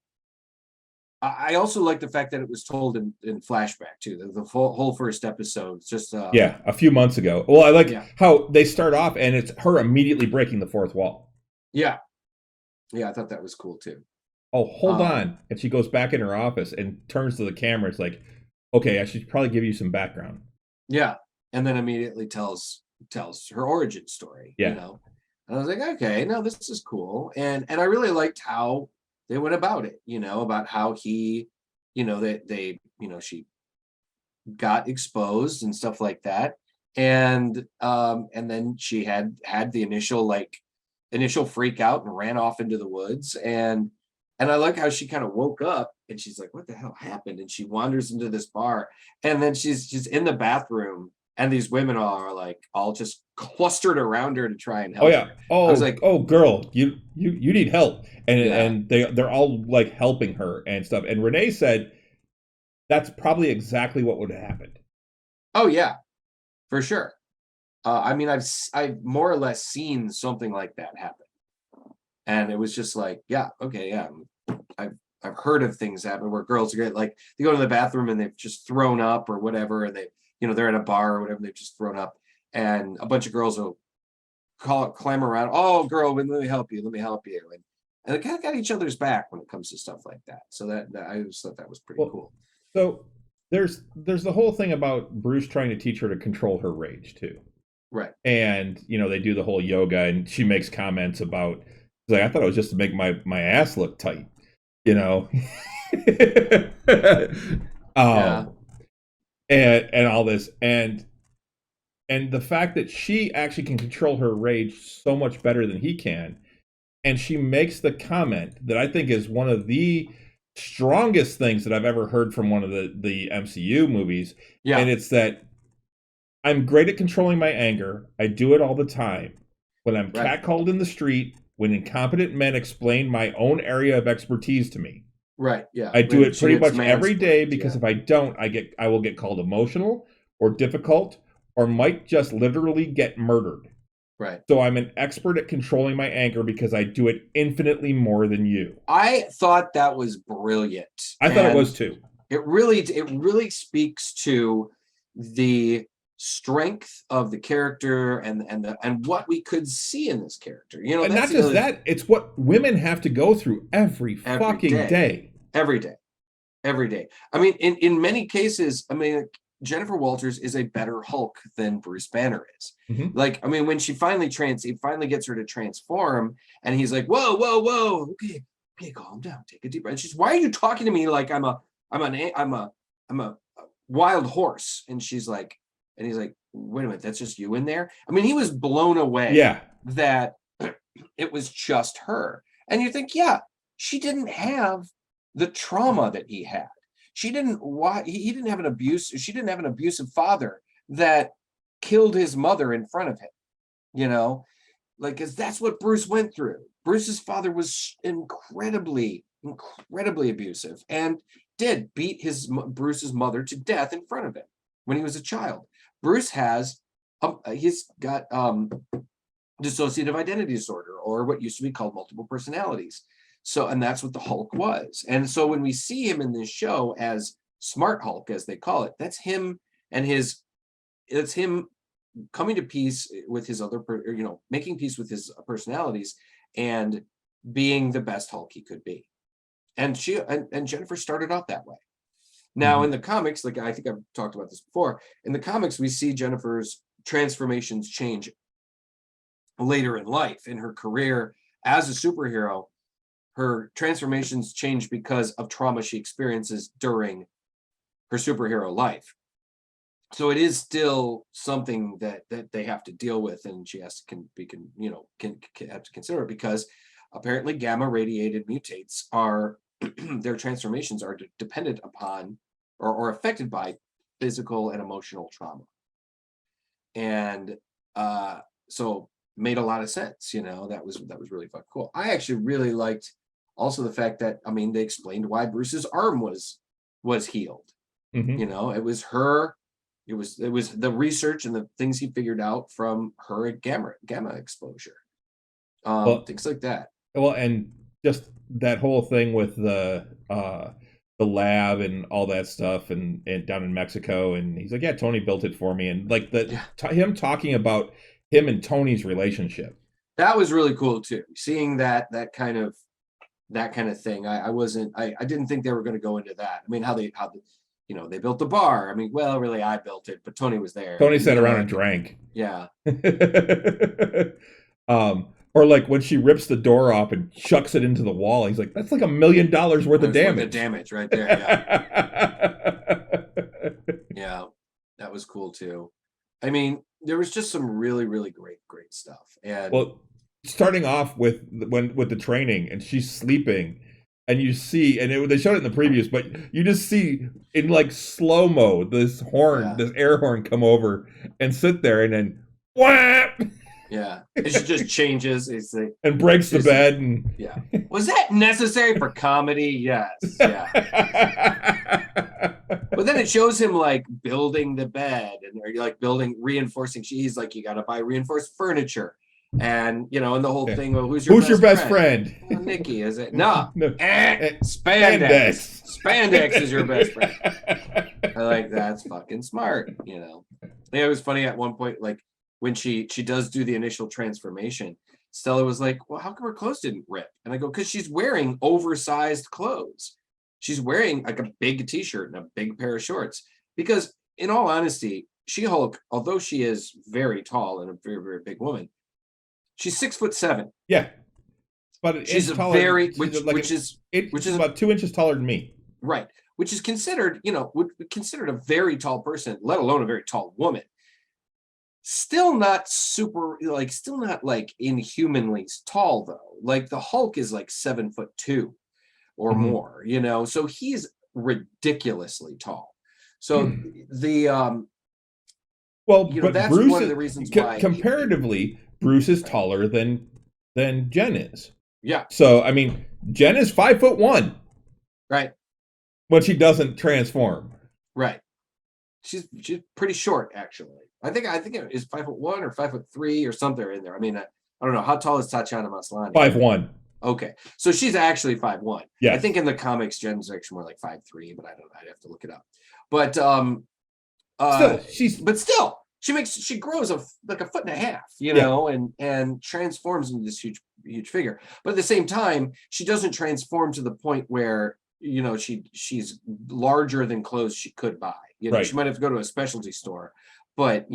[SPEAKER 2] I also like the fact that it was told in flashback too. The whole first episode, just
[SPEAKER 3] a few months ago. Well, I like how they start off and it's her immediately breaking the fourth wall.
[SPEAKER 2] Yeah, I thought that was cool too.
[SPEAKER 3] Oh, hold on! And she goes back in her office and turns to the camera. It's like, okay, I should probably give you some background.
[SPEAKER 2] Yeah, and then immediately tells her origin story.
[SPEAKER 3] Yeah.
[SPEAKER 2] And I was like, okay, no, this is cool, and I really liked how they went about it. About how he, she got exposed and stuff like that, and then she had the initial freak out and ran off into the woods, and I like how she kind of woke up and she's like, what the hell happened? And she wanders into this bar, and then she's in the bathroom and these women are like all just clustered around her to try and
[SPEAKER 3] Oh
[SPEAKER 2] help
[SPEAKER 3] yeah.
[SPEAKER 2] her. I was
[SPEAKER 3] Oh,
[SPEAKER 2] like,
[SPEAKER 3] oh, girl, you need help, and
[SPEAKER 2] yeah,
[SPEAKER 3] they're all like helping her and stuff. And Renee said that's probably exactly what would have happened.
[SPEAKER 2] oh yeah, for sure. I mean, I've more or less seen something like that happen, and it was just like, yeah, okay, yeah, I've heard of things happen where girls get like they go to the bathroom and they've just thrown up or whatever, and they're at a bar or whatever, they've just thrown up, and a bunch of girls will clamor around, oh girl, let me help you, and they kind of got each other's back when it comes to stuff like that. So that I just thought that was pretty
[SPEAKER 3] Well,
[SPEAKER 2] cool.
[SPEAKER 3] so there's the whole thing about Bruce trying to teach her to control her rage too.
[SPEAKER 2] Right.
[SPEAKER 3] And they do the whole yoga, and she makes comments about, like, I thought it was just to make my ass look tight, you know.
[SPEAKER 2] Yeah.
[SPEAKER 3] um and all this, and the fact that she actually can control her rage so much better than he can. And she makes the comment that I think is one of the strongest things that I've ever heard from one of the MCU movies.
[SPEAKER 2] Yeah.
[SPEAKER 3] And it's that I'm great at controlling my anger. I do it all the time. When I'm
[SPEAKER 2] Right.
[SPEAKER 3] catcalled in the street, when incompetent men explain my own area of expertise to me.
[SPEAKER 2] Right. Yeah.
[SPEAKER 3] I do
[SPEAKER 2] When
[SPEAKER 3] it
[SPEAKER 2] she
[SPEAKER 3] pretty
[SPEAKER 2] gets
[SPEAKER 3] much every day,
[SPEAKER 2] mansplained,
[SPEAKER 3] because
[SPEAKER 2] yeah.
[SPEAKER 3] if I don't, I will get called emotional or difficult, or might just literally get murdered.
[SPEAKER 2] Right.
[SPEAKER 3] So I'm an expert at controlling my anger because I do it infinitely more than you.
[SPEAKER 2] I thought that was brilliant.
[SPEAKER 3] I thought it was too.
[SPEAKER 2] It really speaks to the strength of the character and what we could see in this character.
[SPEAKER 3] And
[SPEAKER 2] that's
[SPEAKER 3] not just that, it's what women have to go through every fucking day.
[SPEAKER 2] Every day. Every day. I mean, in many cases, I mean, Jennifer Walters is a better Hulk than Bruce Banner is.
[SPEAKER 3] Mm-hmm.
[SPEAKER 2] Like, I mean, when he finally gets her to transform, and he's like, whoa, whoa, whoa, okay, calm down, take a deep breath. And she's, why are you talking to me like I'm a wild horse? And she's like, and he's like, wait a minute, that's just you in there? I mean, he was blown away that it was just her. And you think, yeah, she didn't have the trauma that he had. He didn't have an abusive father that killed his mother in front of him, like, because that's what Bruce went through. Bruce's father was incredibly abusive and did beat Bruce's mother to death in front of him when he was a child. Bruce he's got dissociative identity disorder, or what used to be called multiple personalities. So, and that's what the Hulk was. And so when we see him in this show as Smart Hulk, as they call it, that's him it's him coming to peace with his making peace with his personalities and being the best Hulk he could be. And Jennifer started out that way. Now, in the comics, like I think I've talked about this before, in the comics, we see Jennifer's transformations change later in life. In her career as a superhero, her transformations change because of trauma she experiences during her superhero life. So it is still something that they have to deal with, and she has to have to consider it, because apparently gamma radiated mutates are their transformations are dependent upon or affected by physical and emotional trauma. And so made a lot of sense. That was really fucking cool. I actually really liked also the fact that, I mean, they explained why Bruce's arm was healed. It was her. It was the research and the things he figured out from her gamma exposure. Things like that.
[SPEAKER 3] Well, and just that whole thing with the lab and all that stuff, and down in Mexico, and he's like, yeah, Tony built it for me, and like him talking about him and Tony's relationship.
[SPEAKER 2] That was really cool too. Seeing that kind of thing. I didn't think they were going to go into that. I mean, how they built the bar. I mean, well, really, I built it, but Tony was there.
[SPEAKER 3] Tony sat around and drank.
[SPEAKER 2] Yeah.
[SPEAKER 3] Or like when she rips the door off and chucks it into the wall, he's like, that's like $1 million worth of damage.
[SPEAKER 2] Worth of damage right there. Yeah. Yeah, that was cool too. I mean, there was just some really, really great stuff. And
[SPEAKER 3] well, starting off with the training, and she's sleeping, and you see, they showed it in the previews, but you just see in like slow mo this air horn come over and sit there, and then whap.
[SPEAKER 2] Yeah, and she just changes. It's like,
[SPEAKER 3] and breaks the bed. And
[SPEAKER 2] yeah, was that necessary for comedy? Yes, yeah. But then it shows him like building the bed, and they're like reinforcing. He's like, you got to buy reinforced furniture, and and the whole thing. Well, who's your best friend? Well, Nikki, is it? No, spandex. Spandex is your best friend. I like that's fucking smart. It was funny at one point, like, when she does do the initial transformation, Stella was like, well, how come her clothes didn't rip? And I go, because she's wearing oversized clothes. She's wearing like a big t-shirt and a big pair of shorts. Because in all honesty, She-Hulk, although she is very tall and a very, very big woman, she's 6'7".
[SPEAKER 3] Yeah. But
[SPEAKER 2] she's a
[SPEAKER 3] taller,
[SPEAKER 2] very, which is
[SPEAKER 3] about 2 inches taller than me.
[SPEAKER 2] Right. Which is considered, considered a very tall person, let alone a very tall woman. Still not inhumanly tall though. Like the Hulk is like 7'2" or more, so he's ridiculously tall. So that's
[SPEAKER 3] Bruce
[SPEAKER 2] one of the reasons why
[SPEAKER 3] comparatively Bruce is taller than Jen is.
[SPEAKER 2] Yeah.
[SPEAKER 3] So I mean, Jen is 5'1".
[SPEAKER 2] Right.
[SPEAKER 3] When she doesn't transform.
[SPEAKER 2] Right. She's pretty short actually. I think it is 5'1" or 5'3" or something in there. I mean, I don't know. How tall is Tatiana Maslany?
[SPEAKER 3] 5'1".
[SPEAKER 2] Okay, so she's actually 5'1".
[SPEAKER 3] Yeah.
[SPEAKER 2] I think in the comics, Jen's actually more like 5'3", but I'd have to look it up. But still, she grows like a foot and a half, and transforms into this huge figure. But at the same time, she doesn't transform to the point where she's larger than clothes she could buy.
[SPEAKER 3] Right.
[SPEAKER 2] She might have to go to a specialty store. But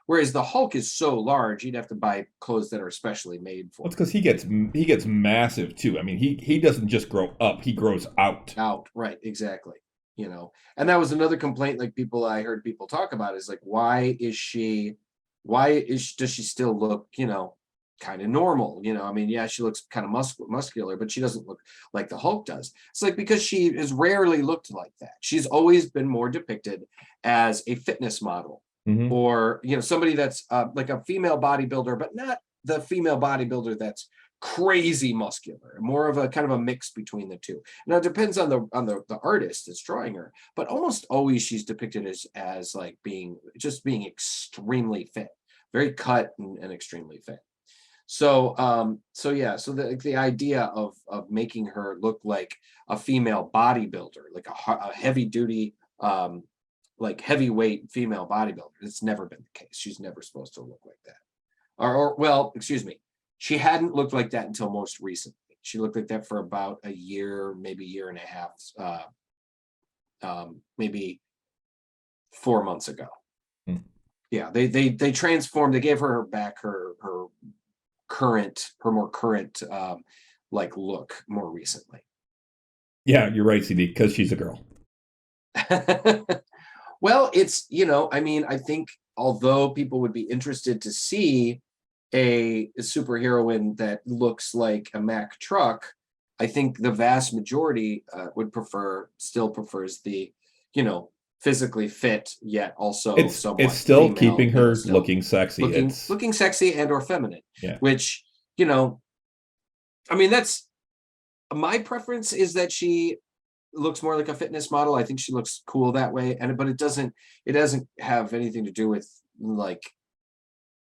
[SPEAKER 2] whereas the Hulk is so large, you'd have to buy clothes that are specially made for.
[SPEAKER 3] Well, it's because he gets massive too. I mean, he doesn't just grow up; he grows out.
[SPEAKER 2] Right, exactly. And that was another complaint. Like I heard people talk about is like, does she still look kind of normal? I mean, yeah, she looks kind of muscular, but she doesn't look like the Hulk does. It's like because she has rarely looked like that. She's always been more depicted as a fitness model.
[SPEAKER 3] Mm-hmm.
[SPEAKER 2] Or somebody that's like a female bodybuilder, but not the female bodybuilder that's crazy muscular, more of a kind of a mix between the two. Now it depends on the artist that's drawing her, but almost always she's depicted as like being extremely fit, very cut and extremely fit. So the idea of making her look like a female bodybuilder, like a heavy duty like heavyweight female bodybuilder. It's never been the case. She's never supposed to look like that. Excuse me. She hadn't looked like that until most recently. She looked like that for about a year, maybe year and a half, maybe 4 months ago. Yeah, they transformed. They gave her back her more current like look more recently.
[SPEAKER 3] Yeah, you're right, CD, because she's a girl.
[SPEAKER 2] Well, it's, I mean, I think although people would be interested to see a superheroine that looks like a Mack truck, I think the vast majority still prefers the, physically fit yet also
[SPEAKER 3] it's still female, keeping her looking sexy,
[SPEAKER 2] looking sexy and or feminine.
[SPEAKER 3] Yeah.
[SPEAKER 2] Which I mean, that's my preference is that she looks more like a fitness model. I think she looks cool that way, but it doesn't have anything to do with like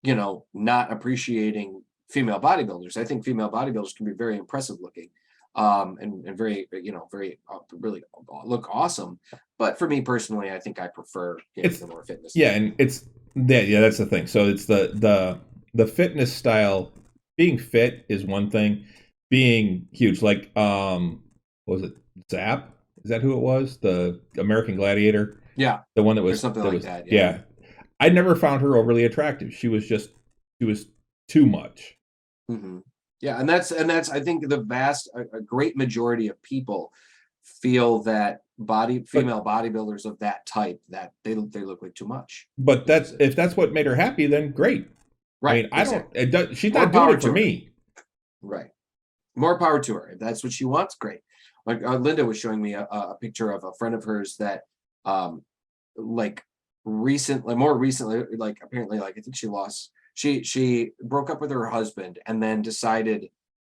[SPEAKER 2] not appreciating female bodybuilders. I think female bodybuilders can be very impressive looking and very very really look awesome, but for me personally, I think I prefer the more fitness
[SPEAKER 3] and it's that's the thing. So it's the fitness style. Being fit is one thing, being huge, like what was it, Zap? Is that who it was? The American Gladiator?
[SPEAKER 2] Yeah.
[SPEAKER 3] The one that was...
[SPEAKER 2] Or something like that.
[SPEAKER 3] Yeah. I never found her overly attractive. She was too much.
[SPEAKER 2] Mm-hmm. Yeah, and that's I think a great majority of people feel that female bodybuilders of that type, that they look like too much.
[SPEAKER 3] But if that's what made her happy, then great.
[SPEAKER 2] Right.
[SPEAKER 3] I mean, she's not doing it for me.
[SPEAKER 2] Right. More power to her. If that's what she wants, great. Like Linda was showing me a picture of a friend of hers that, like more recently, like apparently, like I think she broke up with her husband and then decided,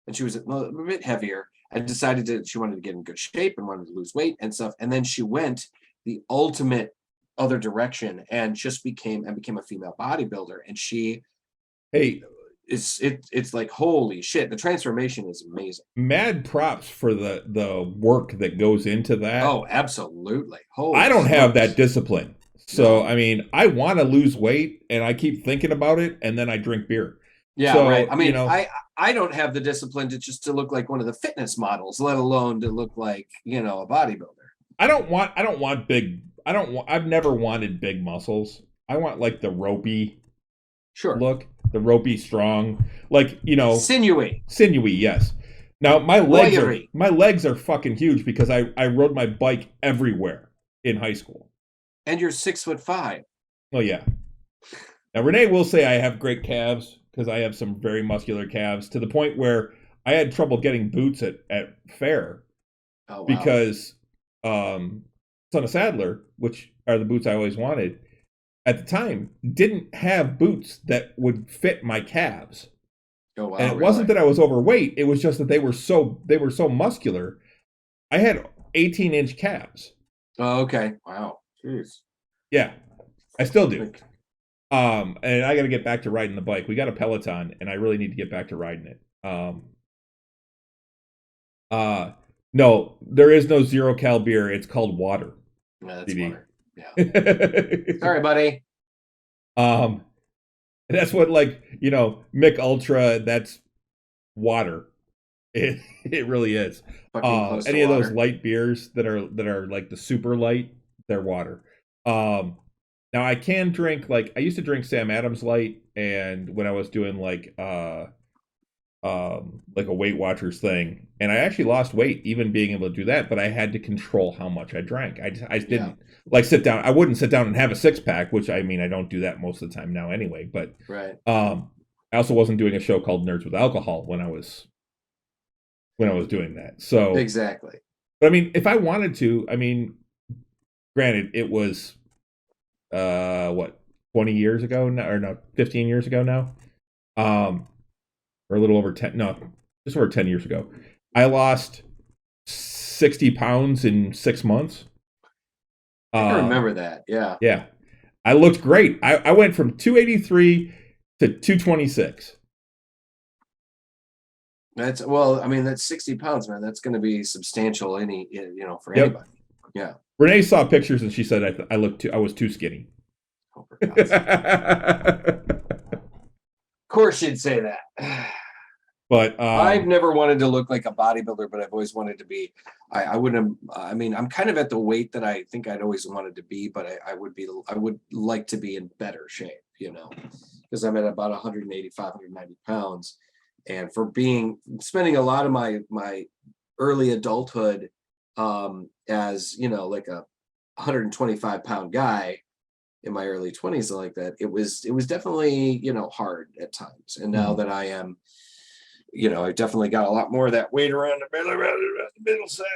[SPEAKER 2] and she was a bit heavier, and decided that she wanted to get in good shape and wanted to lose weight and stuff. And then she went the ultimate other direction and just became a female bodybuilder. And she,
[SPEAKER 3] Hey,
[SPEAKER 2] it's like, holy shit, the transformation is amazing.
[SPEAKER 3] mad props for the work that goes into that.
[SPEAKER 2] Oh, absolutely. Holy
[SPEAKER 3] I don't have
[SPEAKER 2] smokes.
[SPEAKER 3] that discipline. So,
[SPEAKER 2] No.
[SPEAKER 3] I mean, I want to lose weight and I keep thinking about it and then I drink beer.
[SPEAKER 2] Yeah,
[SPEAKER 3] So,
[SPEAKER 2] right. I mean,
[SPEAKER 3] you know,
[SPEAKER 2] I don't have the discipline to look like one of the fitness models, let alone to look like, a bodybuilder.
[SPEAKER 3] I've never wanted big muscles. I want like the ropey
[SPEAKER 2] Sure.
[SPEAKER 3] look, the ropey strong, like,
[SPEAKER 2] Sinewy,
[SPEAKER 3] yes. Now my legs are fucking huge because I rode my bike everywhere in high school.
[SPEAKER 2] and you're 6'5".
[SPEAKER 3] Oh yeah. Now Renee will say I have great calves because I have some very muscular calves to the point where I had trouble getting boots at fair.
[SPEAKER 2] Oh, wow.
[SPEAKER 3] Because Son of Sadler, which are the boots I always wanted, at the time didn't have boots that would fit my calves.
[SPEAKER 2] Oh, wow,
[SPEAKER 3] and it wasn't that I was overweight, it was just that they were so muscular. I had 18-inch calves.
[SPEAKER 2] Oh, okay. Wow. Jeez.
[SPEAKER 3] Yeah. I still do. And I got to get back to riding the bike. We got a Peloton and I really need to get back to riding it. No, there is no zero cal beer. It's called water.
[SPEAKER 2] Yeah, that's water. Yeah. Sorry, buddy.
[SPEAKER 3] That's what, like, Mick Ultra, that's water. It really is. Any of those light beers that are like the super light, they're water. Now I can drink, like, I used to drink Sam Adams Light, and when I was doing like a Weight Watchers thing, and I actually lost weight even being able to do that, but I had to control how much I drank. I didn't like sit down. I wouldn't sit down and have a 6-pack, which I mean I don't do that most of the time now anyway. But
[SPEAKER 2] right.
[SPEAKER 3] I also wasn't doing a show called Nerds with Alcohol when I was doing that. So
[SPEAKER 2] exactly.
[SPEAKER 3] But I mean, if I wanted to, I mean, granted, it was 20 years ago now, or no, 15 years ago now, or a little over 10, no, just over 10 years ago. I lost 60 pounds in 6 months.
[SPEAKER 2] I remember that. Yeah.
[SPEAKER 3] Yeah. I looked great. I went from 283 to 226.
[SPEAKER 2] That's 60 pounds, man. That's going to be substantial for anybody. Yeah.
[SPEAKER 3] Renee saw pictures and she said I was too skinny.
[SPEAKER 2] Oh, for God's sake. Of course you'd say that.
[SPEAKER 3] But
[SPEAKER 2] I've never wanted to look like a bodybuilder, but I've always wanted to be. I wouldn't. I mean, I'm kind of at the weight that I think I'd always wanted to be, but I would like to be in better shape, because I'm at about 185, 190 pounds, and spending a lot of my early adulthood, as like a 125-pound guy in my early 20s, like that, it was definitely hard at times, and now that I am. I definitely got a lot more of that weight around the middle side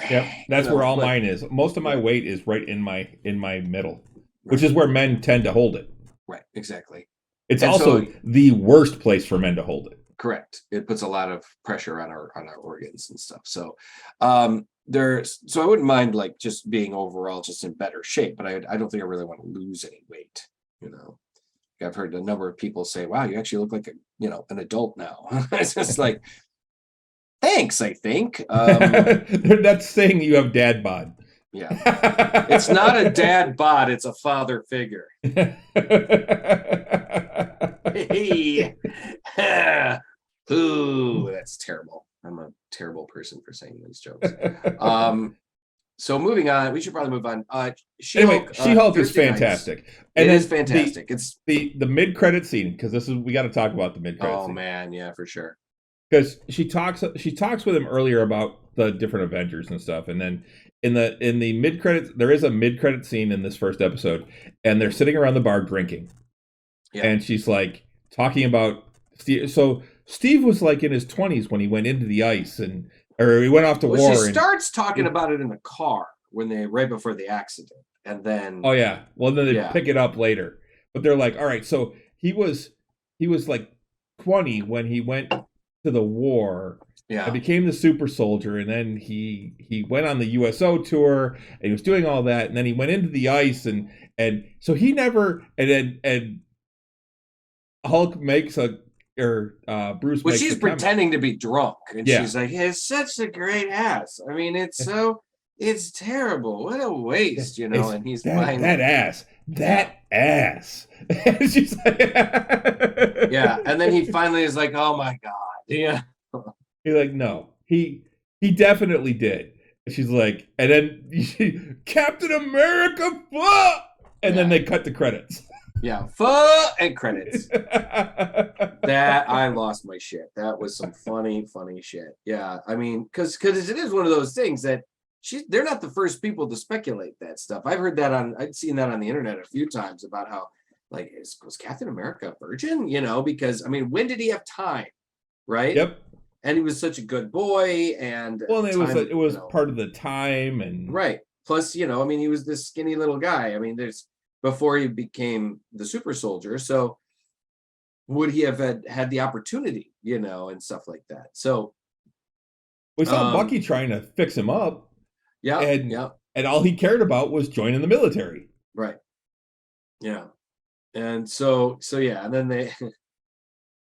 [SPEAKER 2] there.
[SPEAKER 3] Yep, that's where all mine is. Most of my weight is right in my middle, which is where men tend to hold it.
[SPEAKER 2] Right, exactly.
[SPEAKER 3] It's also the worst place for men to hold it.
[SPEAKER 2] Correct. It puts a lot of pressure on our organs and stuff. So, so I wouldn't mind like just being overall just in better shape, but I don't think I really want to lose any weight. I've heard a number of people say, "Wow, you actually look like an adult now." It's just like, thanks. I think
[SPEAKER 3] that's saying you have dad bod.
[SPEAKER 2] Yeah, it's not a dad bod; it's a father figure. Hey, ooh, that's terrible. I'm a terrible person for saying these jokes. So moving on, we should probably move on.
[SPEAKER 3] She-Hulk is fantastic.
[SPEAKER 2] It is fantastic.
[SPEAKER 3] It's the mid-credit scene, because we got to talk about the mid-credit scene.
[SPEAKER 2] Oh man, yeah, for sure.
[SPEAKER 3] Because she talks with him earlier about the different Avengers and stuff, and then in the mid-credits, there is a mid-credit scene in this first episode, and they're sitting around the bar drinking, and she's like talking about Steve was like in his 20s when he went into the ice or he went off to war.
[SPEAKER 2] She starts talking about it in the car right before the accident, and then
[SPEAKER 3] oh yeah, well then they pick it up later. But they're like, all right, so he was like 20 when he went to the war.
[SPEAKER 2] Yeah.
[SPEAKER 3] And became the super soldier, and then he went on the USO tour, and he was doing all that, and then he went into the ice, and so he never, and Hulk makes Bruce.
[SPEAKER 2] Well, she's pretending to be drunk, and she's like, "It's such a great ass. I mean, it's terrible. What a waste, you know." And he's
[SPEAKER 3] that ass. She's like,
[SPEAKER 2] yeah, and then he finally is like, "Oh my god, yeah."
[SPEAKER 3] He's like, no, he definitely did. And she's like, and then Captain America, and then they cut the credits.
[SPEAKER 2] Yeah, and credits. That I lost my shit. That was some funny shit. Yeah, I mean, because it is one of those things that they're not the first people to speculate that stuff. I'd seen that on the internet a few times about how, like, was Captain America a virgin? You know, because I mean, when did he have time? Right.
[SPEAKER 3] Yep.
[SPEAKER 2] And he was such a good boy, and
[SPEAKER 3] it was part of the time, and
[SPEAKER 2] right. Plus, you know, I mean, he was this skinny little guy. I mean, before he became the super soldier. So, would he have had the opportunity, you know, and stuff like that? So,
[SPEAKER 3] we saw Bucky trying to fix him up.
[SPEAKER 2] Yeah,
[SPEAKER 3] and all he cared about was joining the military.
[SPEAKER 2] Right. Yeah, and so yeah, and then they.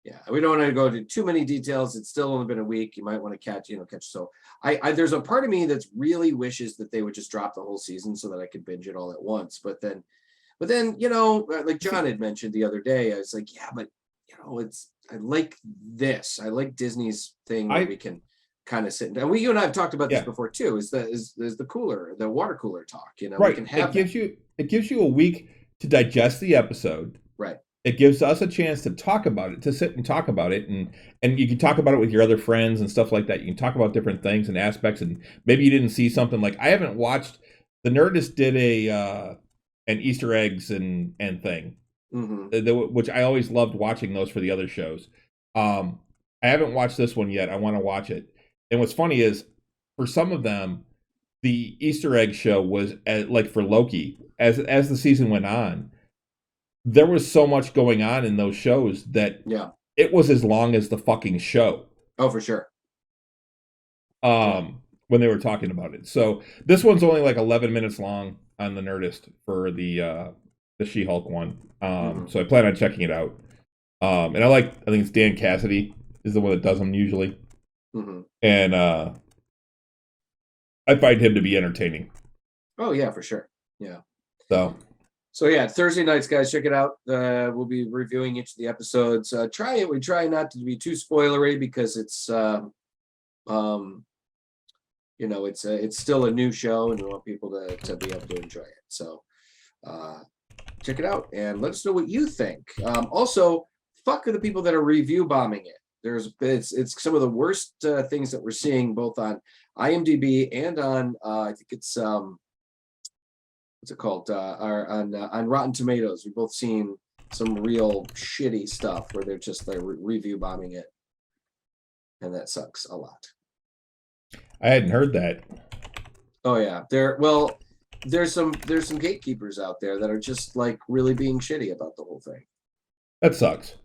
[SPEAKER 2] Yeah, we don't want to go into too many details. It's still only been a week. You might want to catch. So there's a part of me that's really wishes that they would just drop the whole season so that I could binge it all at once. But then, you know, like John had mentioned the other day, I was like, yeah, but you know, I like this. I like Disney's thing where we can kind of sit and you and I have talked about this before too. Is the cooler, the water cooler talk? You know,
[SPEAKER 3] right?
[SPEAKER 2] We can have
[SPEAKER 3] it gives you a week to digest the episode.
[SPEAKER 2] Right.
[SPEAKER 3] It gives us a chance to talk about it, to sit and talk about it, and you can talk about it with your other friends and stuff like that. You can talk about different things and aspects, and maybe you didn't see something. Like, I haven't watched, the Nerdist did an Easter eggs and thing, which I always loved watching those for the other shows. I haven't watched this one yet. I want to watch it. And what's funny is, for some of them, the Easter egg show was like for Loki, as the season went on. There was so much going on in those shows that it was as long as the fucking show.
[SPEAKER 2] Oh, for sure.
[SPEAKER 3] When they were talking about it. So this one's only like 11 minutes long on the Nerdist for the She-Hulk one. So I plan on checking it out. And I think it's Dan Cassidy is the one that does them usually. And I find him to be entertaining.
[SPEAKER 2] Oh yeah, for sure. Yeah.
[SPEAKER 3] So
[SPEAKER 2] yeah, Thursday nights, guys, check it out. We'll be reviewing each of the episodes. Try it. We try not to be too spoilery because it's, you know, it's still a new show, and we want people to be able to enjoy it. So, check it out and let us know what you think. Also, fuck the people that are review bombing it. It's some of the worst things that we're seeing both on IMDb and on I think it's what's it called? On Rotten Tomatoes. We've both seen some real shitty stuff where they're just like review bombing it, and that sucks a lot.
[SPEAKER 3] I hadn't heard that.
[SPEAKER 2] Oh yeah, there's some gatekeepers out there that are just like really being shitty about the whole thing.
[SPEAKER 3] That sucks.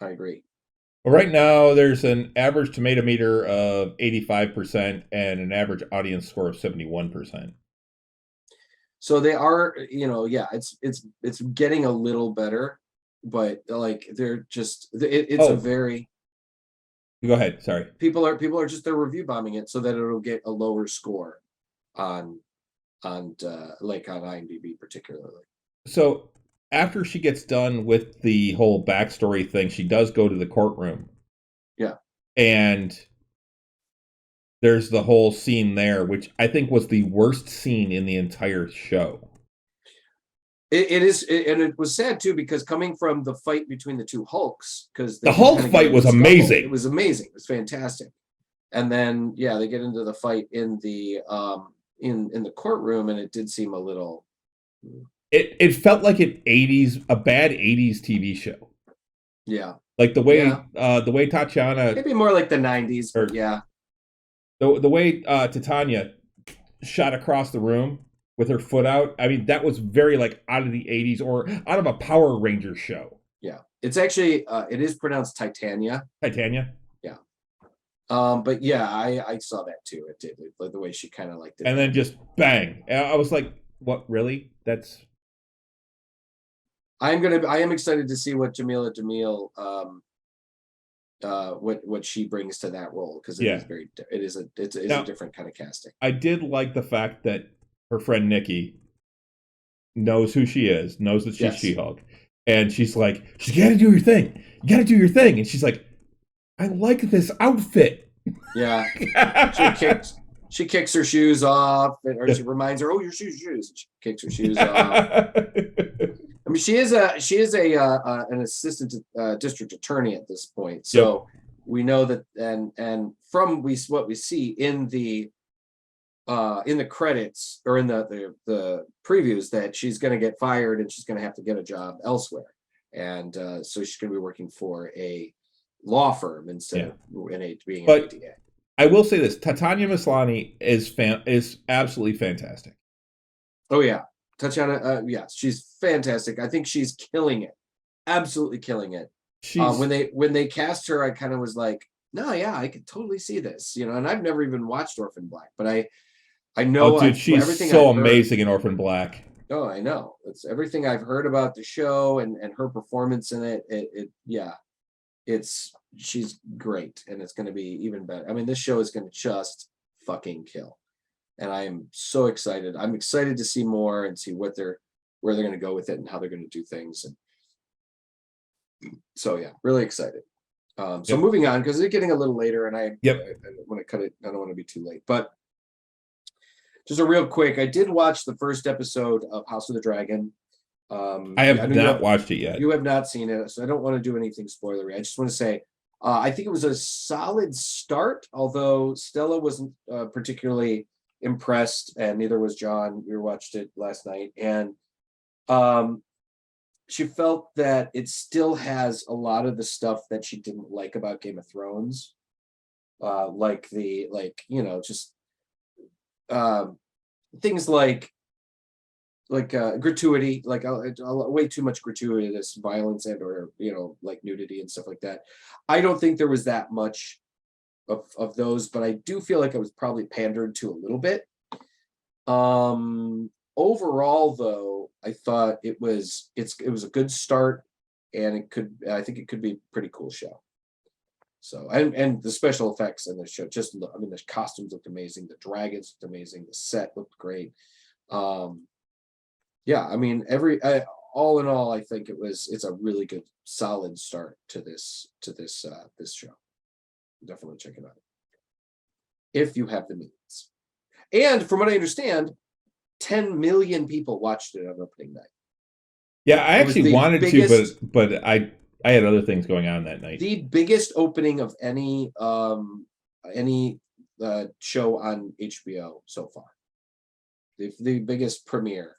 [SPEAKER 2] I agree.
[SPEAKER 3] Well, right now there's an average tomato meter of 85% and an average audience score of 71%.
[SPEAKER 2] So they are, you know, yeah, it's getting a little better, but like they're just it's a very.
[SPEAKER 3] Go ahead. Sorry.
[SPEAKER 2] People are just they're review bombing it so that it'll get a lower score on like on IMDb particularly.
[SPEAKER 3] So after she gets done with the whole backstory thing, she does go to the courtroom.
[SPEAKER 2] Yeah. And
[SPEAKER 3] there's the whole scene there, which I think was the worst scene in the entire show.
[SPEAKER 2] It is, and it was sad too because coming from the fight between the two Hulks, because
[SPEAKER 3] the Hulk fight was amazing.
[SPEAKER 2] It was amazing. It was fantastic. And then they get into the fight in the in the courtroom, and it did seem a little.
[SPEAKER 3] It felt like a bad 80s TV show.
[SPEAKER 2] Yeah.
[SPEAKER 3] Like the way Tatiana,
[SPEAKER 2] maybe more like the 90s, but yeah.
[SPEAKER 3] The way Titania shot across the room with her foot out. I mean, that was very like out of the 80s or out of a Power Rangers show.
[SPEAKER 2] Yeah. It's actually it is pronounced Titania.
[SPEAKER 3] Titania.
[SPEAKER 2] Yeah. But yeah, I saw that too. It did, like the way she kind of liked it.
[SPEAKER 3] And then just bang. I was like, what, really? That's
[SPEAKER 2] I am excited to see what Jamila Jamil what she brings to that role, because it's a different kind of casting.
[SPEAKER 3] I did like the fact that her friend Nikki knows who she is, knows that she's She-Hulk, and she's like, "You got to do your thing. You got to do your thing." And she's like, "I like this outfit."
[SPEAKER 2] Yeah, she kicks her shoes off, or she reminds her, "Oh, your shoes." She kicks her shoes off. I mean, she is an assistant district attorney at this point, so we know that, and from what we see in the credits or in the previews, that she's going to get fired and she's going to have to get a job elsewhere, and so she's going to be working for a law firm instead of being an ADA.
[SPEAKER 3] I will say this: Tatiana Maslany is absolutely fantastic.
[SPEAKER 2] Oh yeah. Tatiana, yes, she's fantastic. I think she's killing it, absolutely killing it. When they cast her, I kind of was like, no, yeah, I could totally see this, and I've never even watched Orphan Black, but I know.
[SPEAKER 3] Oh, dude, she's so amazing in Orphan Black.
[SPEAKER 2] Oh, I know. It's everything I've heard about the show and her performance in it. She's great, and it's going to be even better. I mean, this show is going to just fucking kill. And I am so excited. I'm excited to see more and see where they're going to go with it and how they're going to do things. And so, yeah, really excited. So moving on, because it's getting a little later, and I want to cut it. I don't want to be too late. But just a real quick, I did watch the first episode of House of the Dragon.
[SPEAKER 3] I have not watched it yet.
[SPEAKER 2] You have not seen it, so I don't want to do anything spoilery. I just want to say, I think it was a solid start, although Stella wasn't particularly impressed, and neither was John. We watched it last night, and she felt that it still has a lot of the stuff that she didn't like about Game of Thrones, just things like gratuity, like way too much gratuitous violence and or like nudity and stuff like that. I don't think there was that much of those, but I do feel like it was probably pandered to a little bit. Overall, though, I thought it was a good start, and I think it could be a pretty cool show. So and the special effects in the show, the costumes looked amazing, the dragons looked amazing, the set looked great. Yeah, I mean, all in all, I think it's a really good, solid start to this show. Definitely check it out if you have the means. And from what I understand, 10 million people watched it on opening night.
[SPEAKER 3] Yeah, I actually wanted to, but I had other things going on that night.
[SPEAKER 2] The biggest opening of any show on HBO so far. The biggest premiere,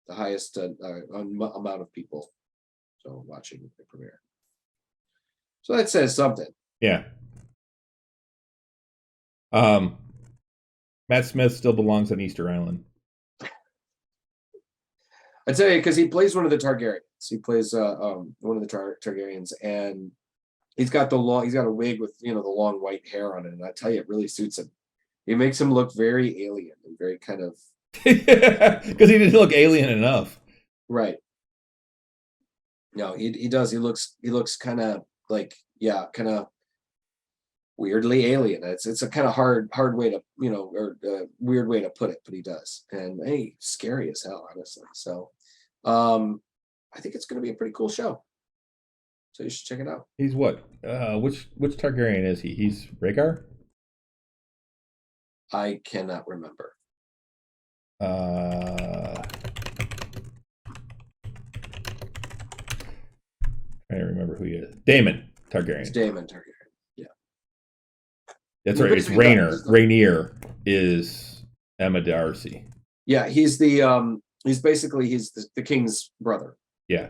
[SPEAKER 2] the highest amount of people watching the premiere. So that says something.
[SPEAKER 3] Yeah. Matt Smith still belongs on Easter Island.
[SPEAKER 2] I tell you, because he plays one of the Targaryens. He plays one of the Targaryens, and he's got a wig with the long white hair on it, and I tell you, it really suits him. It makes him look very alien and very kind of
[SPEAKER 3] because he didn't look alien enough.
[SPEAKER 2] Right. No, he does. He looks kind of like kind of weirdly alien. It's a kind of hard way to weird way to put it, but he does, and hey, scary as hell, honestly. So I think it's going to be a pretty cool show, so you should check it out.
[SPEAKER 3] He's what which Targaryen is he? He's Rhaegar?
[SPEAKER 2] I cannot remember.
[SPEAKER 3] I don't remember who he is. Daemon Targaryen. It's
[SPEAKER 2] Daemon Targaryen.
[SPEAKER 3] That's right. It's Rhaenyra is Emma Darcy.
[SPEAKER 2] Yeah, he's the he's the king's brother.
[SPEAKER 3] Yeah.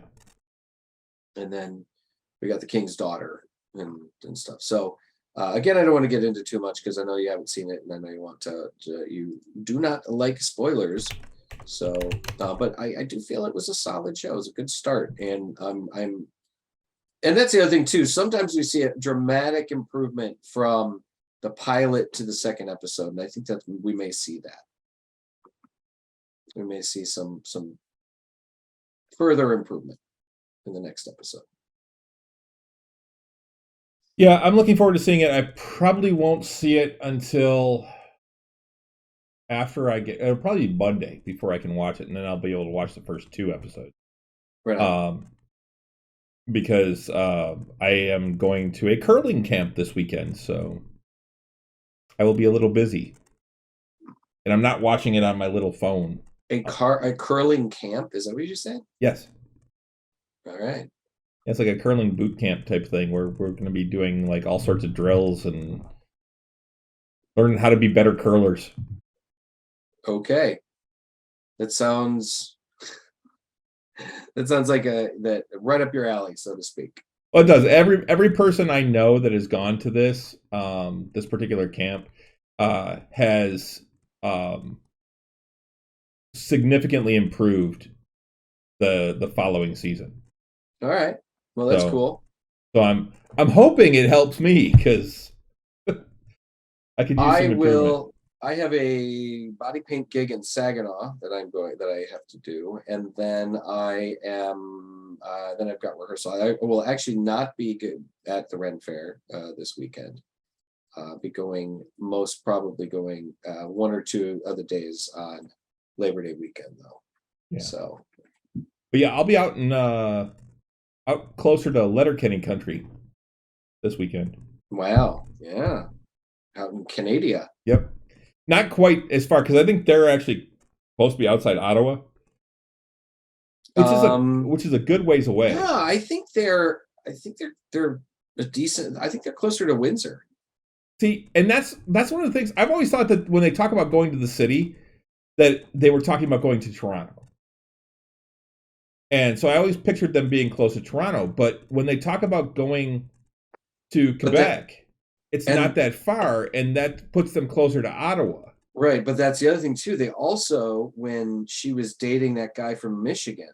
[SPEAKER 2] And then we got the king's daughter and stuff. So again, I don't want to get into too much because I know you haven't seen it, and I know you want to you do not like spoilers. So, but I do feel it was a solid show. It was a good start, and and that's the other thing too. Sometimes we see a dramatic improvement from the pilot to the second episode, and I think that we may see that. We may see some further improvement in the next episode.
[SPEAKER 3] Yeah, I'm looking forward to seeing it. I probably won't see it until after it'll probably be Monday before I can watch it, and then I'll be able to watch the first 2 episodes.
[SPEAKER 2] Right.
[SPEAKER 3] Because I am going to a curling camp this weekend, so I will be a little busy. And I'm not watching it on my little phone.
[SPEAKER 2] A curling camp? Is that what you said?
[SPEAKER 3] Yes.
[SPEAKER 2] All right.
[SPEAKER 3] It's like a curling boot camp type thing where we're going to be doing like all sorts of drills and learning how to be better curlers.
[SPEAKER 2] Okay. That sounds like that right up your alley, so to speak.
[SPEAKER 3] Well, it does. Every person I know that has gone to this this particular camp has significantly improved the following season.
[SPEAKER 2] All right. Well, that's cool.
[SPEAKER 3] So I'm hoping it helps me because I could use some improvement.
[SPEAKER 2] I have a body paint gig in Saginaw that I have to do, and then then I've got rehearsal. I will actually not be at the Ren Fair this weekend. Most probably going 1 or 2 other days on Labor Day weekend though. Yeah. So,
[SPEAKER 3] but yeah, I'll be out out closer to Letterkenny country this weekend.
[SPEAKER 2] Wow. Yeah. Out in Canada.
[SPEAKER 3] Yep. Not quite as far because I think they're actually supposed to be outside Ottawa, which is a good ways away.
[SPEAKER 2] Yeah, I think they're a decent. I think they're closer to Windsor.
[SPEAKER 3] See, and that's one of the things I've always thought, that when they talk about going to the city, that they were talking about going to Toronto. And so I always pictured them being close to Toronto, but when they talk about going to Quebec, it's not that far, and that puts them closer to Ottawa.
[SPEAKER 2] Right, but that's the other thing too. They also, when she was dating that guy from Michigan,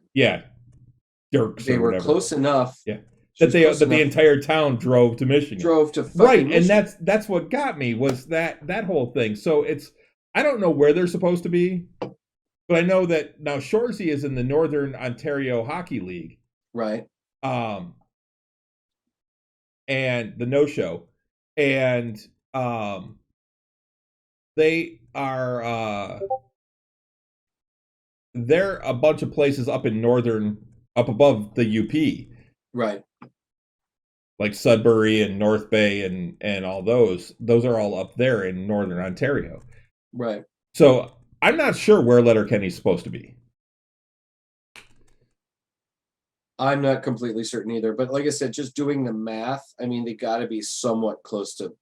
[SPEAKER 3] Dirks,
[SPEAKER 2] they were close enough.
[SPEAKER 3] Yeah, that the entire town drove to Michigan.
[SPEAKER 2] Right,
[SPEAKER 3] Michigan. And that's what got me, was that whole thing. So I don't know where they're supposed to be, but I know that now Shoresy is in the Northern Ontario Hockey League,
[SPEAKER 2] right?
[SPEAKER 3] And the no-show. And they are they're a bunch of places up above the UP,
[SPEAKER 2] right?
[SPEAKER 3] Like Sudbury and North Bay and all those are all up there in Northern Ontario,
[SPEAKER 2] right?
[SPEAKER 3] So I'm not sure where Letterkenny's supposed to be.
[SPEAKER 2] I'm not completely certain either, but like I said, just doing the math, I mean, they got to be somewhat close to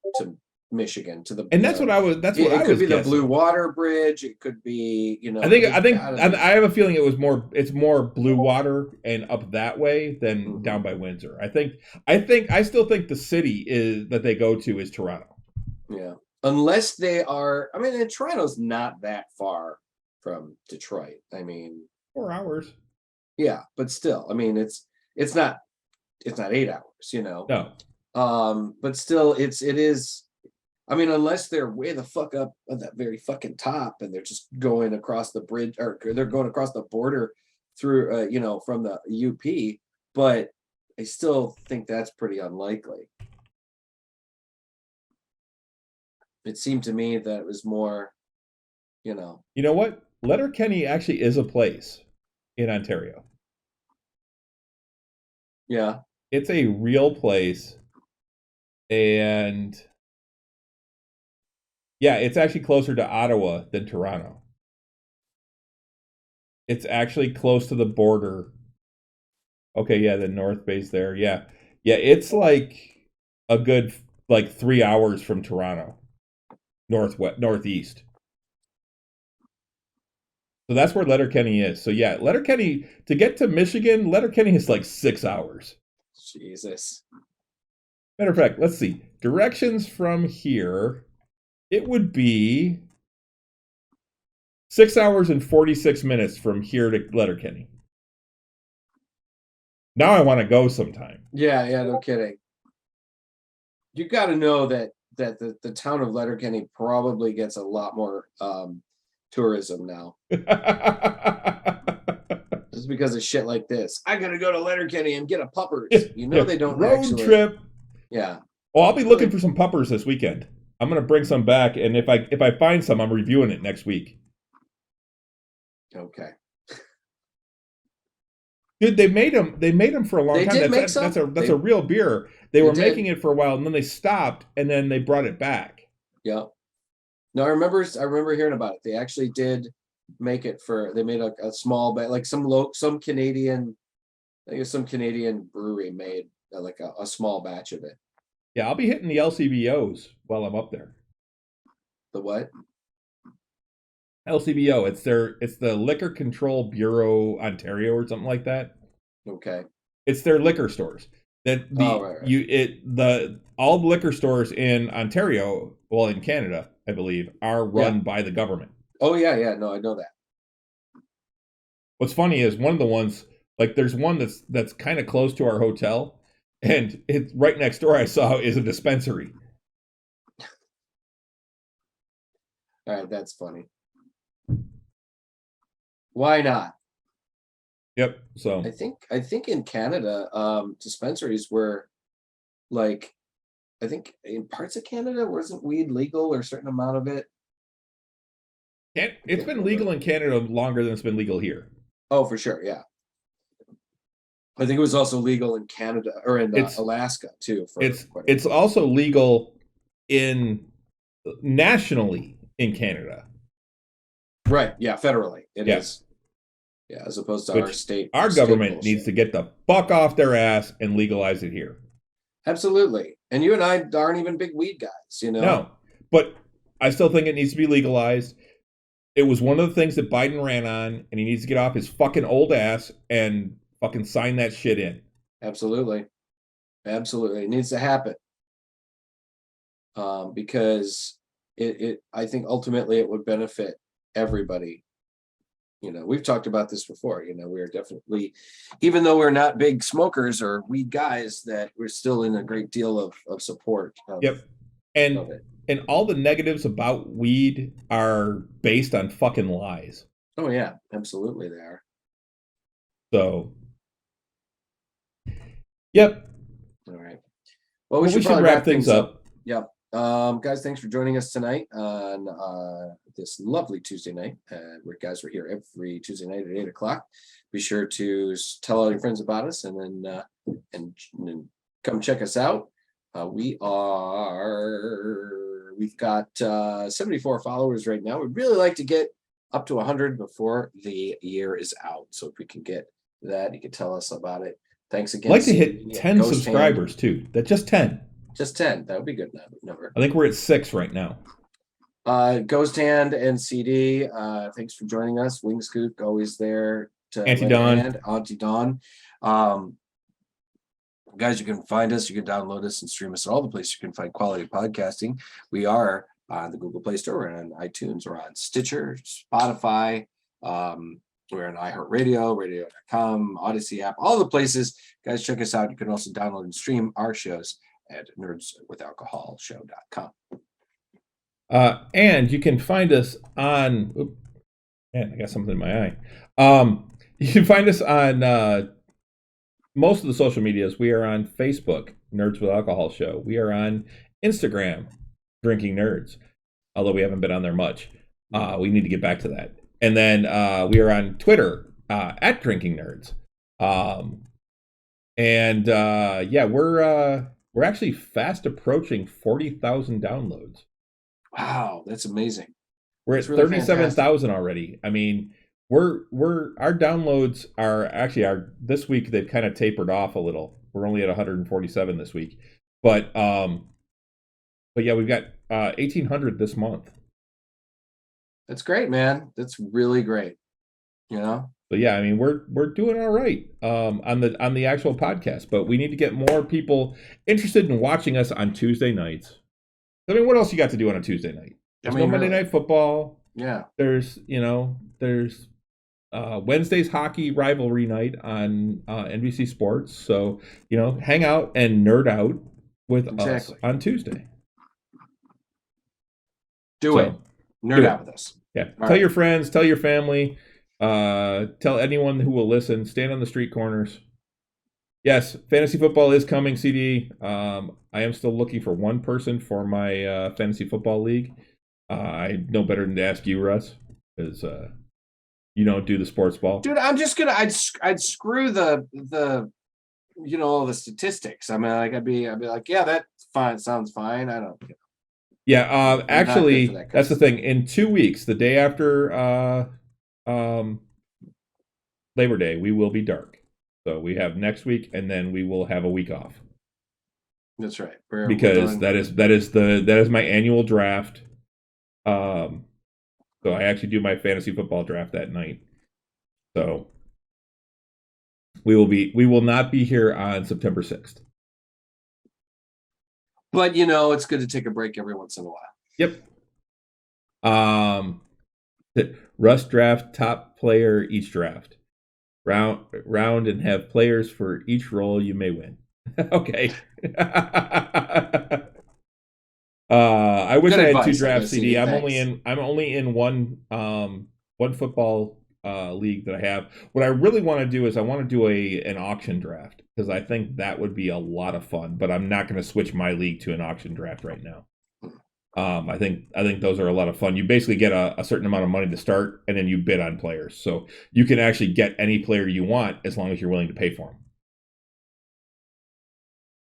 [SPEAKER 2] Michigan, to the.
[SPEAKER 3] And that's what I was. That's what I was. It
[SPEAKER 2] could be
[SPEAKER 3] guessing.
[SPEAKER 2] The Blue Water Bridge. It could be,
[SPEAKER 3] I think I have a feeling it's more Blue Water and up that way than down by Windsor. I still think the city that they go to is Toronto.
[SPEAKER 2] Yeah, unless they are. I mean, Toronto's not that far from Detroit. I mean,
[SPEAKER 3] 4 hours.
[SPEAKER 2] Yeah, but still, I mean, it's not 8 hours,
[SPEAKER 3] No.
[SPEAKER 2] But still, it is. I mean, unless they're way the fuck up at that very fucking top, and they're just going across the bridge, or they're going across the border through, from the UP. But I still think that's pretty unlikely. It seemed to me that it was more,
[SPEAKER 3] You know what? Letterkenny actually is a place in Ontario.
[SPEAKER 2] Yeah.
[SPEAKER 3] It's a real place. And yeah, it's actually closer to Ottawa than Toronto. It's actually close to the border. Okay, yeah, the North Bay's there. Yeah. Yeah, it's like a good 3 hours from Toronto. Northeast. So that's where Letterkenny is. So yeah, Letterkenny, to get to Michigan, Letterkenny is like 6 hours.
[SPEAKER 2] Jesus.
[SPEAKER 3] Matter of fact, let's see. Directions from here. It would be 6 hours and 46 minutes from here to Letterkenny. Now I want to go sometime.
[SPEAKER 2] Yeah, no kidding. You got to know that the town of Letterkenny probably gets a lot more tourism now. Just because of shit like this. I gotta go to Letterkenny and get a puppers. They don't
[SPEAKER 3] road
[SPEAKER 2] actually.
[SPEAKER 3] Trip.
[SPEAKER 2] Yeah.
[SPEAKER 3] Oh, I'll be looking for some puppers this weekend. I'm gonna bring some back, and if I find some, I'm reviewing it next week.
[SPEAKER 2] Okay.
[SPEAKER 3] Dude, they made them for a long time.
[SPEAKER 2] Did make some?
[SPEAKER 3] That's a real beer. They were making it for a while, and then they stopped, and then they brought it back.
[SPEAKER 2] Yeah. No, I remember hearing about it. They actually did make it they made a small bit, like some Canadian, I think some Canadian brewery made like a small batch of it.
[SPEAKER 3] Yeah, I'll be hitting the LCBOs while I'm up there.
[SPEAKER 2] The what?
[SPEAKER 3] LCBO. It's the Liquor Control Bureau Ontario or something like that.
[SPEAKER 2] Okay.
[SPEAKER 3] It's their liquor stores. All the liquor stores in Ontario, well, in Canada, I believe, are run by the government.
[SPEAKER 2] Oh yeah. No, I know that.
[SPEAKER 3] What's funny is one of the ones, like there's one that's kind of close to our hotel, and it's right next door I saw is a dispensary.
[SPEAKER 2] All right, that's funny. Why not?
[SPEAKER 3] Yep. So
[SPEAKER 2] I think in Canada, dispensaries were like, I think in parts of Canada wasn't weed legal or a certain amount of it.
[SPEAKER 3] It's been legal in Canada longer than it's been legal here.
[SPEAKER 2] Oh, for sure, yeah. I think it was also legal in Canada or in Alaska too.
[SPEAKER 3] It's also legal nationally in Canada.
[SPEAKER 2] Right. Yeah. Federally, it is. Yeah, as opposed to our state.
[SPEAKER 3] Our government needs to get the fuck off their ass and legalize it here.
[SPEAKER 2] Absolutely. And you and I aren't even big weed guys,
[SPEAKER 3] No, but I still think it needs to be legalized. It was one of the things that Biden ran on, and he needs to get off his fucking old ass and fucking sign that shit in.
[SPEAKER 2] Absolutely. It needs to happen. Because I think ultimately it would benefit everybody. We've talked about this before. We're definitely, even though we're not big smokers or weed guys, that we're still in a great deal of support.
[SPEAKER 3] Yep. And all the negatives about weed are based on fucking lies.
[SPEAKER 2] Oh yeah, absolutely they are.
[SPEAKER 3] So, yep.
[SPEAKER 2] All right. Well, we should wrap things up. Yep. Guys, thanks for joining us tonight on this lovely Tuesday night. We're here every Tuesday night at 8:00. Be sure to tell all your friends about us, and then and come check us out. We've got 74 followers right now. We'd really like to get up to 100 before the year is out. So if we can get that, you can tell us about it. Thanks again.
[SPEAKER 3] I'd like to hit 10 subscribers too. That's just 10.
[SPEAKER 2] Just 10. That would be good number.
[SPEAKER 3] I think we're at 6 right now.
[SPEAKER 2] Ghost Hand and CD. Thanks for joining us. Wing Scoop, always there.
[SPEAKER 3] Auntie Dawn.
[SPEAKER 2] Auntie Dawn. Guys, you can find us. You can download us and stream us at all the places you can find quality podcasting. We are on the Google Play Store. We're on iTunes. We're on Stitcher, Spotify. We're on iHeartRadio, radio.com, Odyssey app, all the places. Guys, check us out. You can also download and stream our shows at nerdswithalcoholshow.com.
[SPEAKER 3] And you can find us on... Man, I got something in my eye. You can find us on most of the social medias. We are on Facebook, Nerds with Alcohol Show. We are on Instagram, Drinking Nerds, although we haven't been on there much. We need to get back to that. And then we are on Twitter, at Drinking Nerds. We're actually fast approaching 40,000 downloads.
[SPEAKER 2] Wow, that's amazing.
[SPEAKER 3] We're at 37,000 already. I mean, our downloads are this week they've kind of tapered off a little. We're only at 147 this week, but yeah, we've got 1,800 this month.
[SPEAKER 2] That's great, man. That's really great.
[SPEAKER 3] So yeah, I mean we're doing all right on the actual podcast, but we need to get more people interested in watching us on Tuesday nights. I mean, what else you got to do on a Tuesday night? There's no Monday Night Football.
[SPEAKER 2] Yeah.
[SPEAKER 3] There's Wednesday's hockey rivalry night on NBC Sports. So, hang out and nerd out with us on Tuesday.
[SPEAKER 2] Do it. Nerd out with us.
[SPEAKER 3] Yeah. Tell your friends, tell your family, tell anyone who will listen. Stand on the street corners. Yes, fantasy football is coming, CD. I am still looking for one person for my fantasy football league. I know better than to ask you, Russ, because you don't do the sports ball.
[SPEAKER 2] Dude, I'm just gonna I'd screw the all the statistics. I mean, like I'd be like, yeah, that's fine, sounds fine. I don't
[SPEAKER 3] Yeah, actually that's the thing. In 2 weeks, the day after Labor Day, we will be dark. So we have next week and then we will have a week off.
[SPEAKER 2] That's right.
[SPEAKER 3] Because that is my annual draft. So I actually do my fantasy football draft that night. So we will not be here on September 6th.
[SPEAKER 2] But it's good to take a break every once in a while.
[SPEAKER 3] Yep. Russ draft top player each draft. Round and have players for each role you may win. Okay. I wish I had two drafts, CD. I'm only in one football league that I have. What I really want to do is I want to do an auction draft because I think that would be a lot of fun. But I'm not going to switch my league to an auction draft right now. I think those are a lot of fun. You basically get a certain amount of money to start, and then you bid on players. So you can actually get any player you want as long as you're willing to pay for them,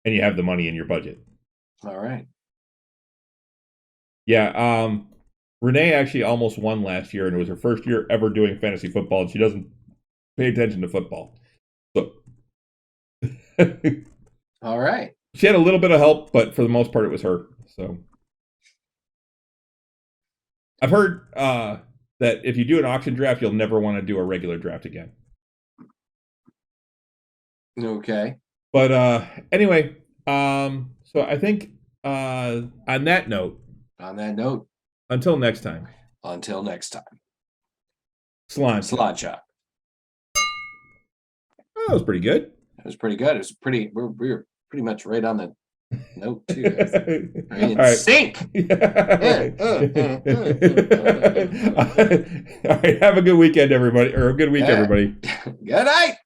[SPEAKER 3] and you have the money in your budget.
[SPEAKER 2] All right.
[SPEAKER 3] Yeah, Renee actually almost won last year, and it was her first year ever doing fantasy football, and she doesn't pay attention to football. So,
[SPEAKER 2] all right.
[SPEAKER 3] She had a little bit of help, but for the most part, it was her. So, I've heard that if you do an auction draft, you'll never want to do a regular draft again.
[SPEAKER 2] Okay.
[SPEAKER 3] But anyway, so I think on that note. Until next time.
[SPEAKER 2] Sláinte.
[SPEAKER 3] Oh, that was pretty good.
[SPEAKER 2] We were pretty much right on the note too. In
[SPEAKER 3] right.
[SPEAKER 2] sync.
[SPEAKER 3] All right. Have a good weekend, everybody, or a good week, everybody.
[SPEAKER 2] Good night.